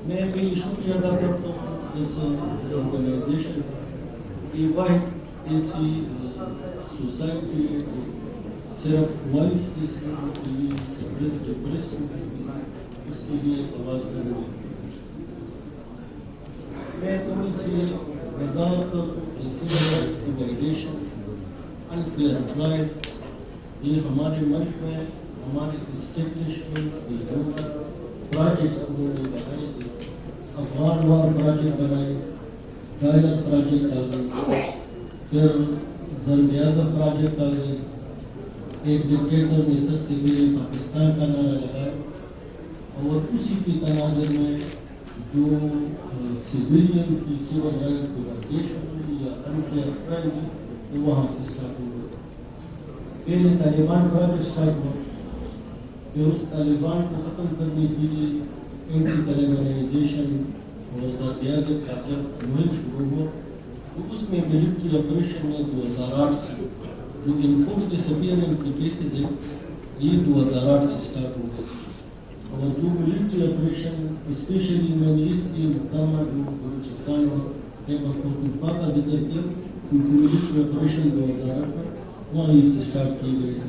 मैं भी शुक्रिया अदा करता हूँ इस ऑर्गेनाइजेशन की. वाहिद ऐसी सोसाइटी सिर्फ वॉइस के लिए प्रेस उसके लिए आवाज़ करने. मैं थोड़ी सी वजाहत कर वैलिडेशन अनक्लैरिफाइड ये हमारे मुल्क में हमारे इस्टेब्लिशमेंट के जो प्रोजेक्ट्स उन्होंने बनाए थे, अफगान वार प्रोजेक्ट बनाए, डायलॉग प्रोजेक्ट आ गए, फिर ज़र-ए-आज़म प्रोजेक्ट आ गए, एक डिक्टेटर ने सबसे पहले पाकिस्तान का नारा लगाया, और उसी के तनाज़ुर में जो सिविलियन की सिविल राइट की वायलेशन या अनफेयर क्राइम वो वहाँ से स्टार्ट हो गया. पहले तालिबान प्रोजेक्ट स्टार्ट हुआ, फिर उस तालिबान को ख़त्म करने के लिए एंटी तालिबानाइजेशन और ज़र-ए-आज़म का जब मुहिम शुरू हुआ, तो उसमें मिलिट्री ऑपरेशन में 2008 से जो इन्फोर्स डिसअपीयरेंस के केसेस हैं ये 2008 से स्टार्ट हो गए. और जो मिलिट्री ऑपरेशन स्पेशली मैंने इसलिए मुकामा जो बलूचिस्तान में खैबर पख्तूनख्वा का जिक्र किया क्योंकि मिलिट्री ऑपरेशन 2008 में वहाँ इससे स्टार्ट किए गए थे.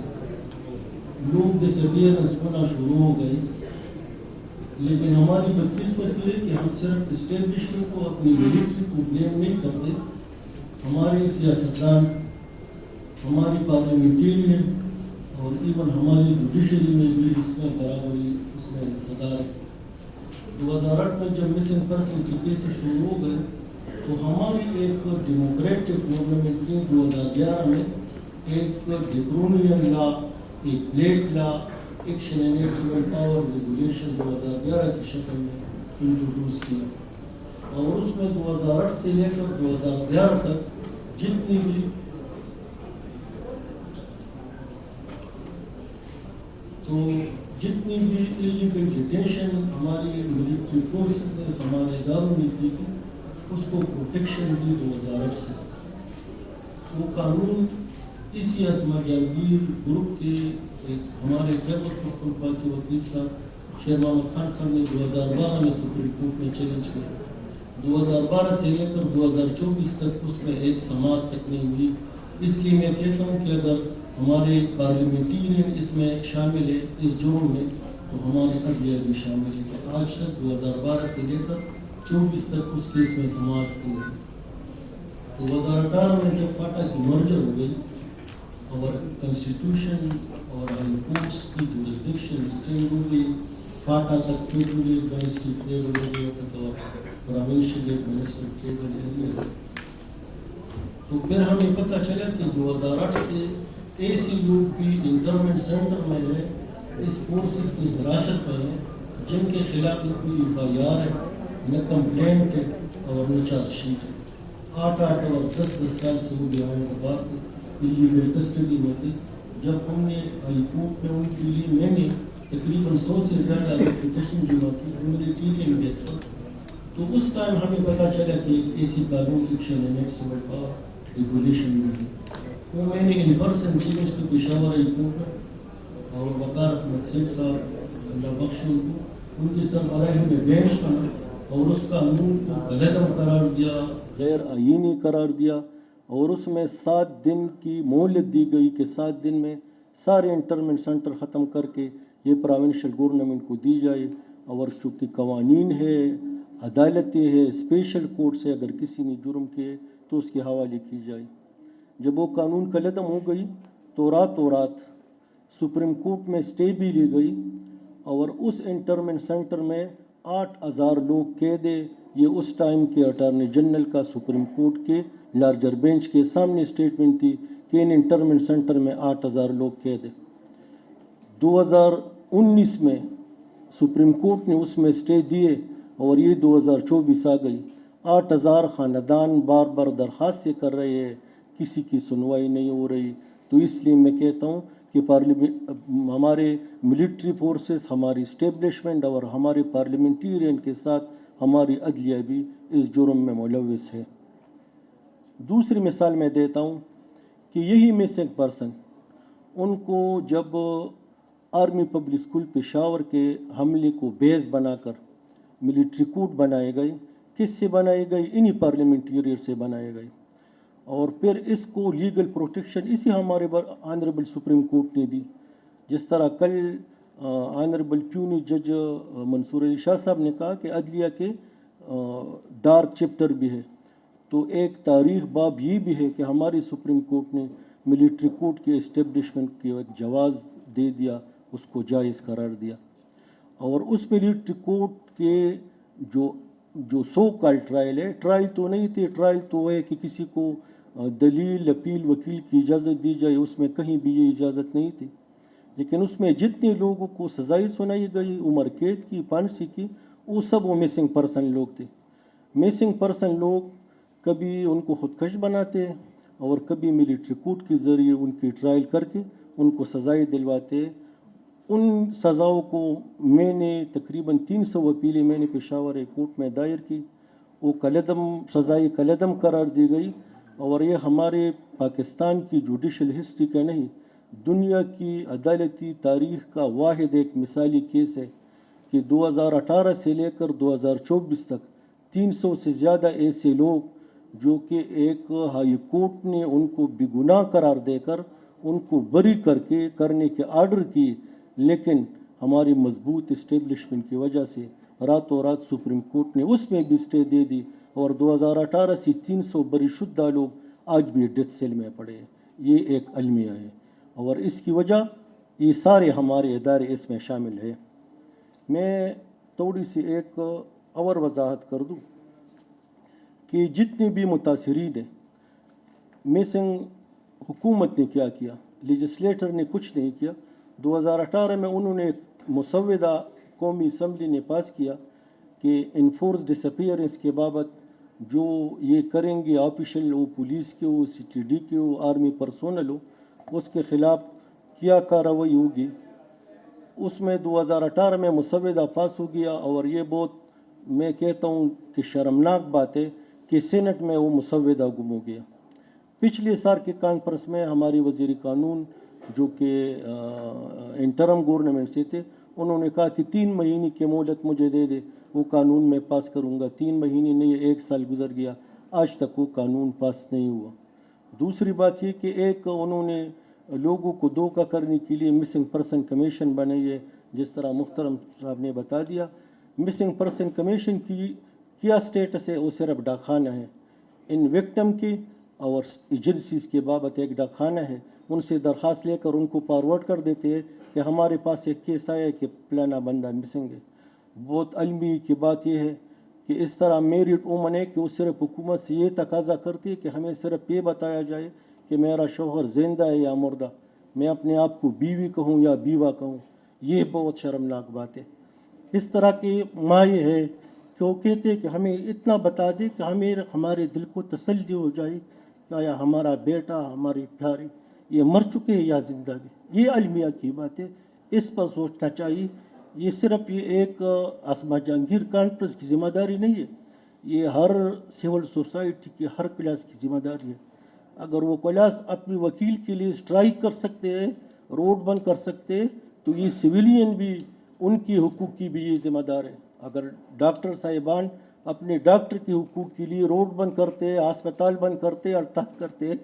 लोग डिसअपीयरेंस होना शुरू हो गए, लेकिन हमारी बदकिस्मत ये है कि हम सिर्फ इस्टेब्लिशमेंट को अपनी मिलिट्री को ब्लेम नहीं करते. हमारे सियासतदान, हमारी पार्लियामेंटेरियन और इवन हमारी जुडिशरी में भी इसमें बराबरी उसमें हिस्सेदार है. 2008 में जब मिसिंग पर्सन के केसेस शुरू हो गए तो हमारी एक डेमोक्रेटिक गवर्नमेंट ने 2011 में एक ड्रैकोनियन लॉ, एक blade law, action and civil power regulation 2011 की शक्ल में इंट्रोड्यूस किया, और उसमें 2008 से लेकर 2011 तक जितनी भी تو جتنی بھی انلیگل ڈیٹینشن ہماری ملٹری فورسز نے ہمارے اداروں نے کی تھی اس کو پروٹیکشن دی 2008 سے. وہ قانون اسی عظمہ جہانگیر گروپ کے ایک ہمارے خیبر پختونخوا کے وکیل صاحب شیر محمد خان صاحب نے 2012 میں سپریم کورٹ میں چیلنج کیا. 2012 سے لے کر 2024 تک اس میں ایک سماعت تک نہیں ہوئی. اس لیے میں کہتا ہوں کہ اگر ہمارے پارلیمنٹیرین اس میں شامل ہے اس جرم میں تو ہمارے عدلیہ بھی شامل ہے کہ آج تک 2012 سے لے کر 24 تک اس کیس میں سماعت کی گئی. تو 2018 میں جب فاٹا کی مرجر ہو گئی اور کنسٹیٹیوشن اور ہائی کورٹس کی جورسڈکشن ایکسٹینڈ ہو گئی, فاٹا تک فیڈرل ایڈمنسٹریٹریبل ایریا تک اور پروونشل ایڈمنسٹریٹریبل ایریا, تو پھر ہمیں پتہ چلا کہ 2008 سے ایسے لوگ بھی انٹرمنٹ سینٹر میں ہیں, اس فورسز کی حراست میں ہیں جن کے خلاف نہ کوئی ایف آئی آر ہے, نہ کمپلینٹ ہے اور نہ چارج شیٹ ہے. 8 اور 10 سال سے وہ بیان کے بعد انلیگل کسٹڈی میں تھے. جب ہم نے ہائی کورٹ میں ان کے لیے میں نے تقریباً 100 سے زیادہ اپلیکیشن جمع کی ہیومینیٹیرین بیس پر, تو اس ٹائم ہمیں پتہ چلا کہ ایک ایسی قانون ایکشن ہے میکسیمم پاور ریگولیشن میں ہے. وہ میں نے ان پرسن چیلنج کی پشاور ہائی کورٹ میں اور وقار احمد سیخ صاحب اللہ بخش ان کو ان کی سربراہی میں بینچ بنا اور اس قانون کو غلط قرار دیا, غیر آئینی قرار دیا, اور اس میں 7 دن کی مہلت دی گئی کہ 7 دن میں سارے انٹرمنٹ سینٹر ختم کر کے یہ پروونشل گورنمنٹ کو دی جائے. اور چونکہ قوانین ہے, عدالتیں ہے, اسپیشل کورٹ سے اگر کسی نے جرم کیے تو اس کے حوالے کی جائے. جب وہ قانون قلعدم ہو گئی تو راتوں رات سپریم کورٹ میں اسٹے بھی لی گئی اور اس انٹرمنٹ سینٹر میں 8000 لوگ قید ہیں. یہ اس ٹائم کے اٹارنی جنرل کا سپریم کورٹ کے لارجر بینچ کے سامنے اسٹیٹمنٹ تھی کہ ان انٹرمنٹ سینٹر میں 8000 لوگ قید ہیں. 2019 میں سپریم کورٹ نے اس میں اسٹے دیے اور یہ 2024 آ گئی. 8000 خاندان بار بار درخواستیں کر رہے ہیں, کسی کی سنوائی نہیں ہو رہی. تو اس لیے میں کہتا ہوں کہ ہمارے ملٹری فورسز, ہماری اسٹیبلشمنٹ اور ہمارے پارلیمنٹیرین کے ساتھ ہماری عدلیہ بھی اس جرم میں ملوث ہے. دوسری مثال میں دیتا ہوں کہ یہی مسنگ پرسن, ان کو جب آرمی پبلک اسکول پشاور کے حملے کو بیس بنا کر ملٹری کورٹ بنائے گئی, کس سے بنائی گئی؟ انہی پارلیمنٹیرین سے بنائے گئی. اور پھر اس کو لیگل پروٹیکشن اسی ہمارے آنریبل سپریم کورٹ نے دی. جس طرح کل آنریبل پیونی جج منصور علی شاہ صاحب نے کہا کہ عدلیہ کے ڈارک چیپٹر بھی ہے, تو ایک تاریخ باب یہ بھی ہے کہ ہماری سپریم کورٹ نے ملٹری کورٹ کے اسٹیبلشمنٹ کے ایک جواز دے دیا, اس کو جائز قرار دیا. اور اس ملٹری کورٹ کے جو سو کال ٹرائل ہے, ٹرائل تو نہیں تھی, ٹرائل تو ہے کہ کسی کو دلیل اپیل وکیل کی اجازت دی جائے, اس میں کہیں بھی یہ اجازت نہیں تھی. لیکن اس میں جتنے لوگوں کو سزائیں سنائی گئی, عمر قید کی, پھانسی کی, وہ سب وہ مسنگ پرسن لوگ تھے. مسنگ پرسن لوگ کبھی ان کو خودکش بناتے اور کبھی ملٹری کورٹ کے ذریعے ان کی ٹرائل کر کے ان کو سزائیں دلواتے. ان سزاؤں کو میں نے تقریباً 300 اپیلیں میں نے پشاور کورٹ میں دائر کی, وہ سزائیں کالعدم قرار دی گئی. اور یہ ہمارے پاکستان کی جوڈیشل ہسٹری کا نہیں, دنیا کی عدالتی تاریخ کا واحد ایک مثالی کیس ہے کہ 2018 سے لے کر 2024 تک 300 سے زیادہ ایسے لوگ جو کہ ایک ہائی کورٹ نے ان کو بے گناہ قرار دے کر ان کو بری کرنے کے آرڈر کی, لیکن ہماری مضبوط اسٹیبلشمنٹ کی وجہ سے راتوں رات سپریم کورٹ نے اس میں بھی اسٹے دے دی اور 2018 سے 300 بری شدہ لوگ آج بھی ڈیتھ سیل میں پڑے ہیں. یہ ایک المیہ ہے اور اس کی وجہ یہ سارے ہمارے ادارے اس میں شامل ہیں. میں تھوڑی سی ایک اور وضاحت کر دوں کہ جتنے بھی متاثرین ہیں, مسنگ حکومت نے کیا کیا, لیجسلیٹر نے کچھ نہیں کیا. 2018 میں انہوں نے ایک مسودہ قومی اسمبلی نے پاس کیا کہ انفورس ڈس اپیئرنس کے بابت جو یہ کریں گے آفیشل ہو, پولیس کے ہو, سی ٹی ڈی کے ہو, آرمی پرسونل ہو, اس کے خلاف کیا کارروائی ہوگی. उसमें 2018 में मुसविदा पास हो गया और ये बहुत मैं कहता हूँ कि शर्मनाक बात है कि सीनेट में वो मुसविदा गुम हो गया। पिछले साल की कॉन्फ्रेंस में हमारी वज़ीर कानून जो कि इंटरम गवर्नमेंट से थे, उन्होंने कहा कि 3 महीने की मोहलत मुझे दे दे, वो कानून मैं पास करूँगा। 3 महीने नहीं, 1 साल गुजर गया, आज तक वो कानून पास नहीं हुआ। दूसरी बात ये कि एक उन्होंने लोगों को धोखा करने के लिए मिसिंग पर्सन कमीशन बनाई है, जिस तरह मुख्तरम साहब ने बता दिया। मिसिंग पर्सन कमीशन की क्या स्टेटस है? वो सिर्फ डाकखाना है। इन विक्टिम की और एजेंसीज के बाबत एक डाकखाना है, उनसे दरख्वास्त लेकर उनको फॉरवर्ड कर देते हैं कि हमारे पास एक केस आया है कि फलाना बंदा मिसिंग है। बहुत अलमी की बात यह है कि इस तरह मेरिड वुमन है कि वो सिर्फ हुकूमत से ये तकाजा करती है कि हमें सिर्फ ये बताया जाए कि मेरा शौहर जिंदा है या मुर्दा, मैं अपने आप को बीवी कहूँ या बीवा कहूँ। ये बहुत शर्मनाक बात है। इस तरह की माँ ये है कि वो कहते हैं कि हमें इतना बता दे कि हमारे दिल को तसल्ली हो जाए कि या हमारा बेटा, हमारी प्यारी ये मर चुके हैं या जिंदा है। ये अलमिया की बात है, इस पर सोचना चाहिए। ये सिर्फ ये एक आसमा जहांगीर कॉन्फ्रेंस की जिम्मेदारी नहीं है, ये हर सिविल सोसाइटी की हर क्लास की जिम्मेदारी है। अगर वो क्लास अपने वकील के लिए स्ट्राइक कर सकते हैं, रोड बंद कर सकते हैं, तो ये सिविलियन भी उनकी हुकूक की भी ये जिम्मेदार है। अगर डॉक्टर साहिबान अपने डॉक्टर के हुकूक के लिए रोड बंद करते हैं, अस्पताल बंद करते हैं और तक करते हैं,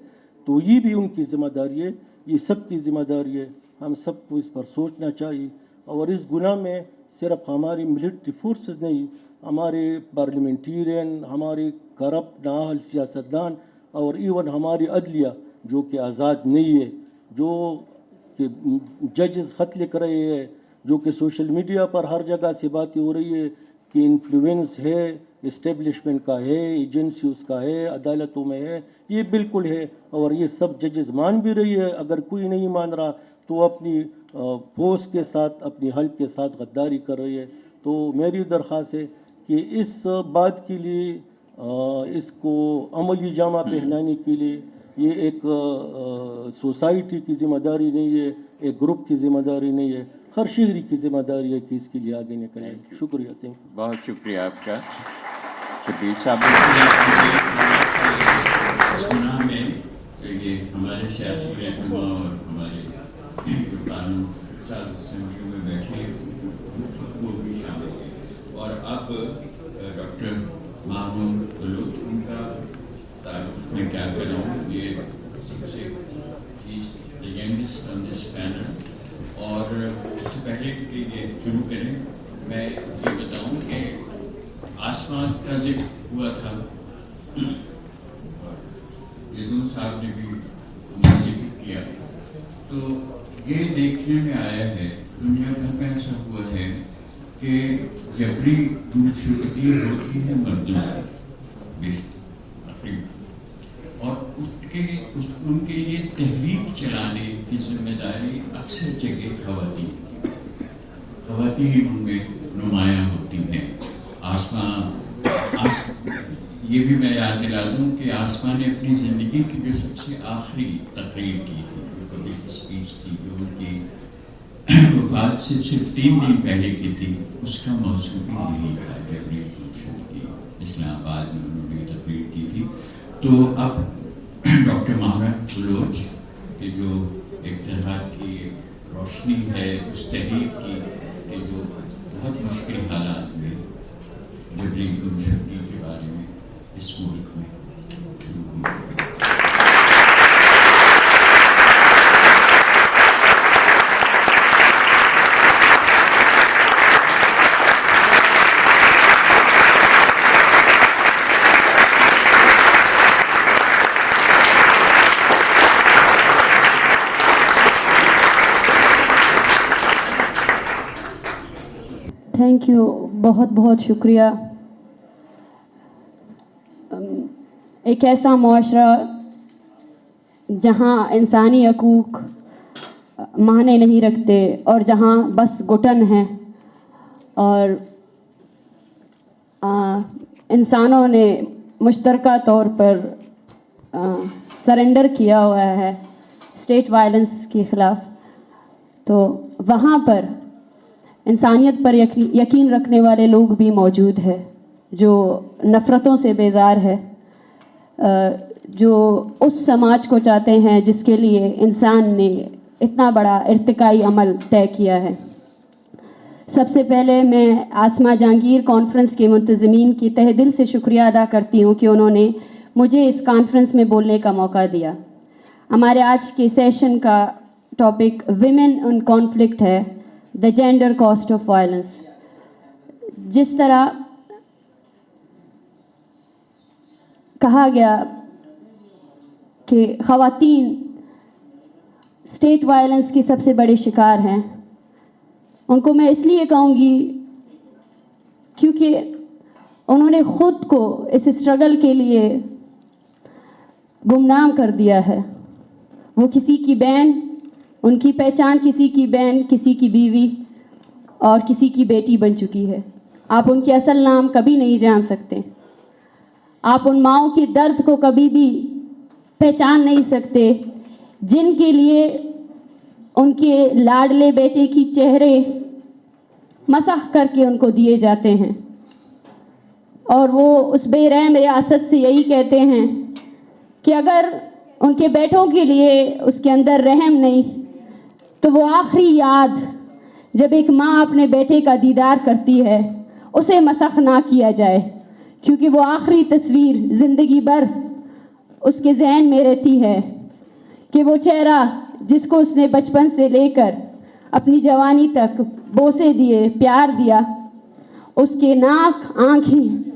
तो ये भी उनकी जिम्मेदारी है, ये सब की जिम्मेदारी है। हम सबको इस पर सोचना चाहिए। और इस गुनाह में सिर्फ हमारी मिलिट्री फोर्सेस नहीं, हमारे पार्लियामेंटेरियन, हमारे करप्ट नाअहल सियासतदान और इवन हमारी अदलिया जो कि आज़ाद नहीं है, जो कि जजेस ख़त लिख रहे हैं, जो कि सोशल मीडिया पर हर जगह से बातें हो रही है कि इन्फ्लुएंस है, इस्टेब्लिशमेंट का है, एजेंसी उसका है, अदालतों में है, ये बिल्कुल है। और ये सब जजेस मान भी रही है। अगर कोई नहीं मान रहा तो अपनी फोर्स के साथ, अपनी हल्क के साथ गद्दारी कर रही है। तो मेरी दरख्वास्त है कि इस बात के लिए इसको अमली जामा पहनाने के लिए ये एक सोसाइटी की जिम्मेदारी नहीं है, एक ग्रुप की जिम्मेदारी नहीं है, हर शहरी की जिम्मेदारी है कि इसके लिए आगे निकलें। शुक्रिया, थैंक यू। बहुत शुक्रिया आपका शबीर साहब। सुना में ये हमारे सियासी रहनुमा और हमारे जो कानून असेंबलियों में बैठे वो भी शामिल हैं। और अब डॉक्टर माहमूद बलूच, उनका तारुफ मैं क्या करूँ, ये सबसे यंगेस्ट ऑन दिस पैनल। और इससे पहले कि ये शुरू करें, मैं ये बताऊं कि आसमान का जिक्र हुआ था, यदून साहब ने भी जिक्र किया। तो ये देखने में आया है, दुनिया भर में ऐसा हुआ है कि जबरी गुमशुदगी होती है मर्दों की, और उनके लिए तहरीक चलाने की जिम्मेदारी अक्सर जगह खवातीन उनमें नुमायाँ होती हैं। ये भी मैं याद दिला दूँ कि आसमा ने अपनी ज़िंदगी की जो सबसे आखिरी तकरीर की थी, जो पब्लिक स्पीच थी, जो उनकी वफात से सिर्फ 3 दिन पहले की थी, उसका मौजू भी यही था, जबरी गुमशुदगी। इस्लामाबाद में उन्होंने तकरीर की थी। तो अब डॉक्टर माहमूद बलूच की जो एक तरह की रोशनी है उस तहरीक की कि जो बहुत मुश्किल हालात में जबरी गुमशुदगी के बारे में इस मुल्क में शुरू हुई। थैंक यू, बहुत बहुत शुक्रिया। एक ऐसा मुआशरा जहाँ इंसानी हकूक़ माने नहीं रखते और जहाँ बस घुटन है और इंसानों ने मुश्तरका तौर पर सरेंडर किया हुआ है स्टेट वायलेंस के ख़िलाफ़, तो वहाँ पर इंसानियत पर यकीन रखने वाले लोग भी मौजूद है, जो नफ़रतों से बेजार है, जो उस समाज को चाहते हैं जिसके लिए इंसान ने इतना बड़ा इर्तिकाई अमल तय किया है। सबसे पहले मैं आसमा जहांगीर कॉन्फ्रेंस के मुंतज़मीन की तहे दिल से शुक्रिया अदा करती हूँ कि उन्होंने मुझे इस कॉन्फ्रेंस में बोलने का मौका दिया। हमारे आज के सेशन का टॉपिक विमेन इन कॉन्फ्लिक्ट है, the gender cost of violence. जिस तरह कहा गया कि ख़वातीन स्टेट वायलेंस की सबसे बड़े शिकार हैं, उनको मैं इसलिए कहूँगी क्योंकि उन्होंने ख़ुद को इस स्ट्रगल के लिए गुमनाम कर दिया है। वो किसी की बहन, उनकी पहचान किसी की बहन, किसी की बीवी और किसी की बेटी बन चुकी है। आप उनके असल नाम कभी नहीं जान सकते। आप उन माँओं के दर्द को कभी भी पहचान नहीं सकते जिनके लिए उनके लाडले बेटे की चेहरे मसख करके उनको दिए जाते हैं, और वो उस बेरहम रियासत से यही कहते हैं कि अगर उनके बेटों के लिए उसके अंदर रहम नहीं तो वो आखिरी याद जब एक माँ अपने बेटे का दीदार करती है उसे मसख ना किया जाए, क्योंकि वो आखिरी तस्वीर ज़िंदगी भर उसके जहन में रहती है कि वो चेहरा जिसको उसने बचपन से लेकर अपनी जवानी तक बोसे दिए, प्यार दिया, उसके नाक, आँखें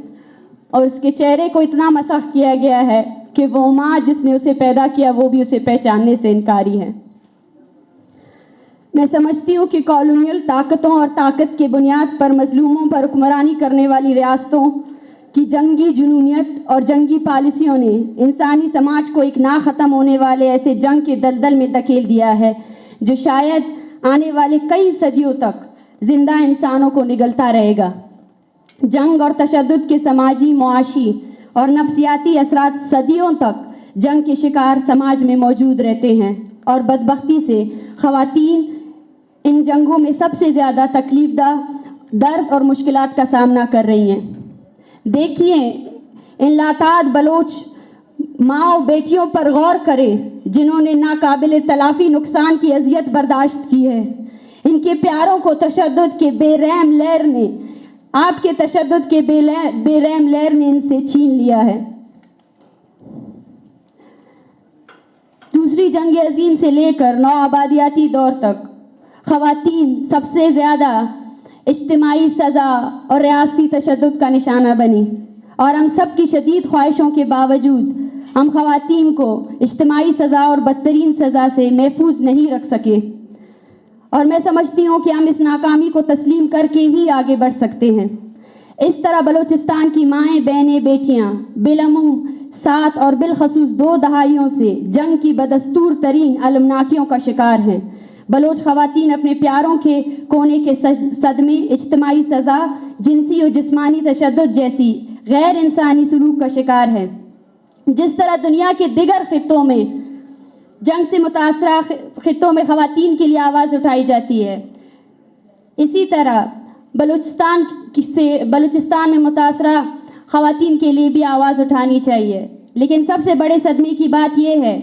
और उसके चेहरे को इतना मसख किया गया है कि वो माँ जिसने उसे पैदा किया वो भी उसे पहचानने से इनकारी है। मैं समझती हूँ कि कॉलोनियल ताकतों और ताकत के बुनियाद पर मजलूमों पर हुक्मरानी करने वाली रियासतों की जंगी जुनूनियत और जंगी पॉलिसियों ने इंसानी समाज को एक ना ख़त्म होने वाले ऐसे जंग के दलदल में धकेल दिया है जो शायद आने वाले कई सदियों तक जिंदा इंसानों को निगलता रहेगा। जंग और तशद्दुद के समाजी, मुआशी और नफ्सियाती असरात सदियों तक जंग के शिकार समाज में मौजूद रहते हैं, और बदबख्ती से ख़वातीन इन जंगों में सबसे ज़्यादा तकलीफदा दर्द और मुश्किलात का सामना कर रही हैं। देखिए, इन लाताद बलोच माँ बेटियों पर गौर करें जिन्होंने नाकाबिल तलाफ़ी नुकसान की अजियत बर्दाश्त की है। इनके प्यारों को तशद्दुद के बेरहम लहर ने, आपके तशद्दुद के बेरहम लहर ने इनसे छीन लिया है। दूसरी जंग अजीम से लेकर नौ आबादियाती दौर तक ख़वातीन सबसे ज़्यादा इज्तिमाई सज़ा और रियासती तशद्दुद का निशाना बनी, और हम सब की शदीद ख्वाहिशों के बावजूद हम ख़वातीन को इज्तिमाई सज़ा और बदतरीन सज़ा से महफूज नहीं रख सके। और मैं समझती हूँ कि हम इस नाकामी को तस्लीम करके ही आगे बढ़ सकते हैं। इस तरह बलूचिस्तान की माएँ, बहनें, बेटियाँ बिलमूम 7 और बिलखसूस 2 दहाइयों से जंग की बदस्तूर तरीन अलमनाकियों का शिकार हैं। बलोच ख़वातीन अपने प्यारों के कोने के सदमे, इज्तिमाई सज़ा, जिनसी और जिस्मानी तशद्दुद जैसी गैर इंसानी सलूक का शिकार है। जिस तरह दुनिया के दिगर खित्तों में जंग से मुतासरा खित्तों में ख़वातीन के लिए आवाज़ उठाई जाती है, इसी तरह बलूचिस्तान में मुतासरा ख़वातीन के लिए भी आवाज़ उठानी चाहिए। लेकिन सबसे बड़े सदमे की बात यह है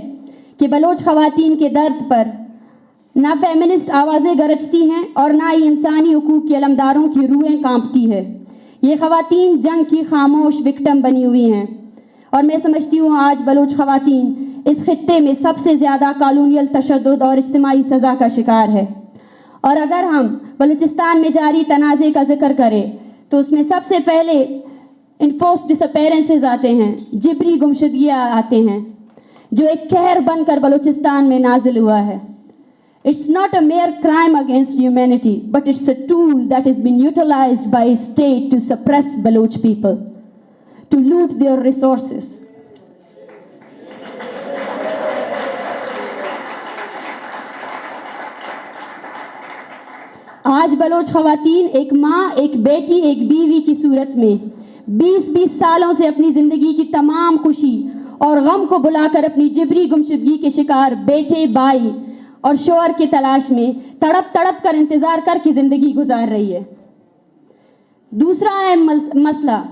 कि बलोच ख़वातीन के दर्द पर ना फेमिनिस्ट आवाज़ें गरजती हैं और ना ही इंसानी हुकूक के अलमदारों की रूहें कांपती है। ये ख़वातीन जंग की खामोश विक्टिम बनी हुई हैं, और मैं समझती हूँ आज बलोच ख़वातीन इस खित्ते में सबसे ज़्यादा कॉलोनियल तशद्दुद और इज्तिमाई सज़ा का शिकार है। और अगर हम बलूचिस्तान में जारी तनाज़े का जिक्र करें तो उसमें सबसे पहले इन्फोर्स डिसअपेरेंसेस आते हैं, जिबरी गुमशुदगियाँ आते हैं, जो एक कहर बनकर बलूचिस्तान में नाजिल हुआ है। It's not a mere crime against humanity, but it's a tool that has been utilized by state to suppress Baloch people, to loot their resources. आज बलोच ख़वातीन एक माँ, एक बेटी, एक बीवी की सूरत में 20-20 सालों से अपनी ज़िंदगी की तमाम खुशी और गम को बुलाकर अपनी जिबरी गुमशुदगी के शिकार बेटे, भाई और शोहर की तलाश में तड़प तड़प कर इंतज़ार करके ज़िंदगी गुजार रही है। दूसरा अहम मसला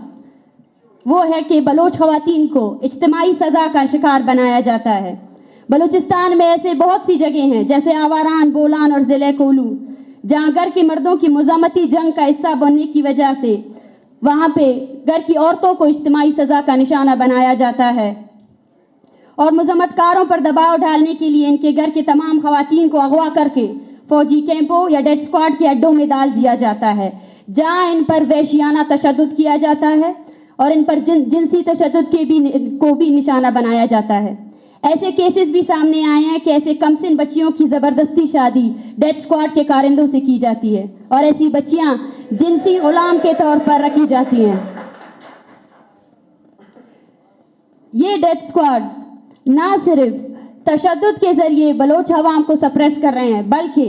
वो है कि बलोच ख़वातीन को इज्तिमाई सज़ा का शिकार बनाया जाता है। बलूचिस्तान में ऐसे बहुत सी जगह हैं जैसे आवारान, बोलान और ज़िले कोलू, जहाँ घर के मर्दों की मुज़ामती जंग का हिस्सा बनने की वजह से वहाँ पे घर की औरतों को इज्तिमाई सज़ा का निशाना बनाया जाता है और मुज़म्मतकारों पर दबाव डालने के लिए इनके घर के तमाम ख़वातीन को अगवा करके फ़ौजी कैंपों या डेथ स्क्वाड के अड्डों में डाल दिया जाता है, जहाँ इन पर वहशियाना तशद्दुद किया जाता है और इन पर जिनसी तशद्दुद को भी निशाना बनाया जाता है। ऐसे केसेस भी सामने आए हैं कि ऐसे कमसिन बच्चियों की ज़बरदस्ती शादी डेथ स्क्वाड के कारिंदों से की जाती है और ऐसी बच्चियां जिनसी गुलाम के तौर पर रखी जाती हैं। ये डेथ स्क्वाड ना सिर्फ तशद्दुद के ज़रिए बलोच अवाम को सप्रेस कर रहे हैं, बल्कि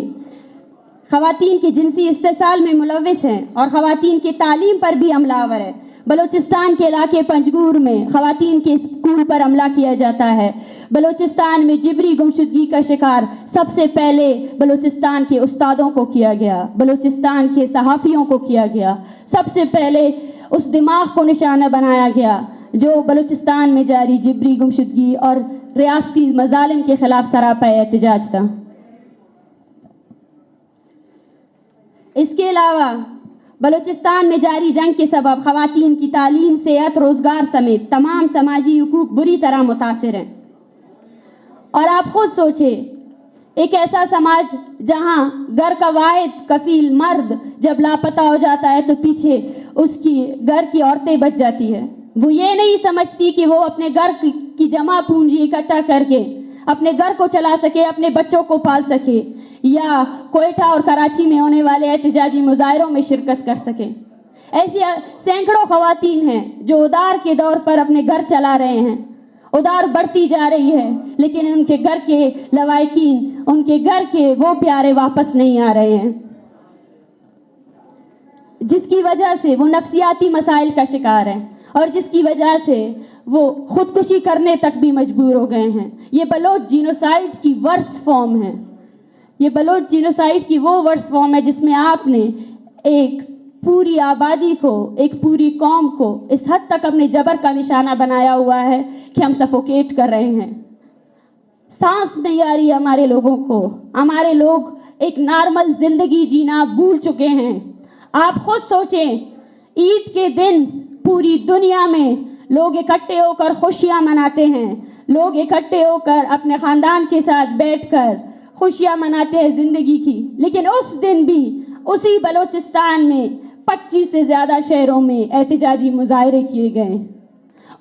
ख़वातीन की जिनसी इस्तेसाल में मुलविस हैं और ख़वातीन की तालीम पर भी हमलावर है। बलूचिस्तान के इलाके पंजगूर में ख़वातीन के स्कूल पर हमला किया जाता है। बलूचिस्तान में जिबरी गुमशुदगी का शिकार सबसे पहले बलूचिस्तान के उस्तादों को किया गया, बलूचिस्तान के सहाफ़ियों को किया गया। सबसे पहले उस दिमाग को निशाना बनाया गया जो बलूचिस्तान में जारी जिबरी गुमशुदगी और रियासती मजालिम के ख़िलाफ़ सरापा एहतजाज था। इसके अलावा बलूचिस्तान में जारी जंग के सबब ख़वातीन की तालीम, सेहत, रोज़गार समेत तमाम समाजी हुकूक बुरी तरह मुतासिर हैं। और आप खुद सोचें, एक ऐसा समाज जहां घर का वाहिद कफील मर्द जब लापता हो जाता है तो पीछे उसकी घर की औरतें बच जाती है। वो ये नहीं समझती कि वो अपने घर की जमा पूंजी इकट्ठा करके अपने घर को चला सके, अपने बच्चों को पाल सके या कोयटा और कराची में होने वाले एहतजाजी मुजाहिरों में शिरकत कर सके। ऐसी सैकड़ों ख़वातीन हैं जो उधार के दौर पर अपने घर चला रहे हैं। उधार बढ़ती जा रही है लेकिन उनके घर के लवाकिन, उनके घर के वो प्यारे वापस नहीं आ रहे हैं, जिसकी वजह से वो नफ्सियाती मसाइल का शिकार हैं और जिसकी वजह से वो खुदकुशी करने तक भी मजबूर हो गए हैं। ये बलोच जीनोसाइड की वर्स्ट फॉर्म है। ये बलोच जीनोसाइड की वो वर्स्ट फॉर्म है जिसमें आपने एक पूरी आबादी को, एक पूरी कौम को इस हद तक अपने जबर का निशाना बनाया हुआ है कि हम सफोकेट कर रहे हैं। सांस नहीं आ रही हमारे लोगों को। हमारे लोग एक नॉर्मल जिंदगी जीना भूल चुके हैं। आप खुद सोचें, ईद के दिन पूरी दुनिया में लोग इकट्ठे होकर खुशियां मनाते हैं, लोग इकट्ठे होकर अपने ख़ानदान के साथ बैठकर खुशियां मनाते हैं ज़िंदगी की। लेकिन उस दिन भी उसी बलूचिस्तान में 25 से ज़्यादा शहरों में एहतजाजी मुजाहरे किए गए।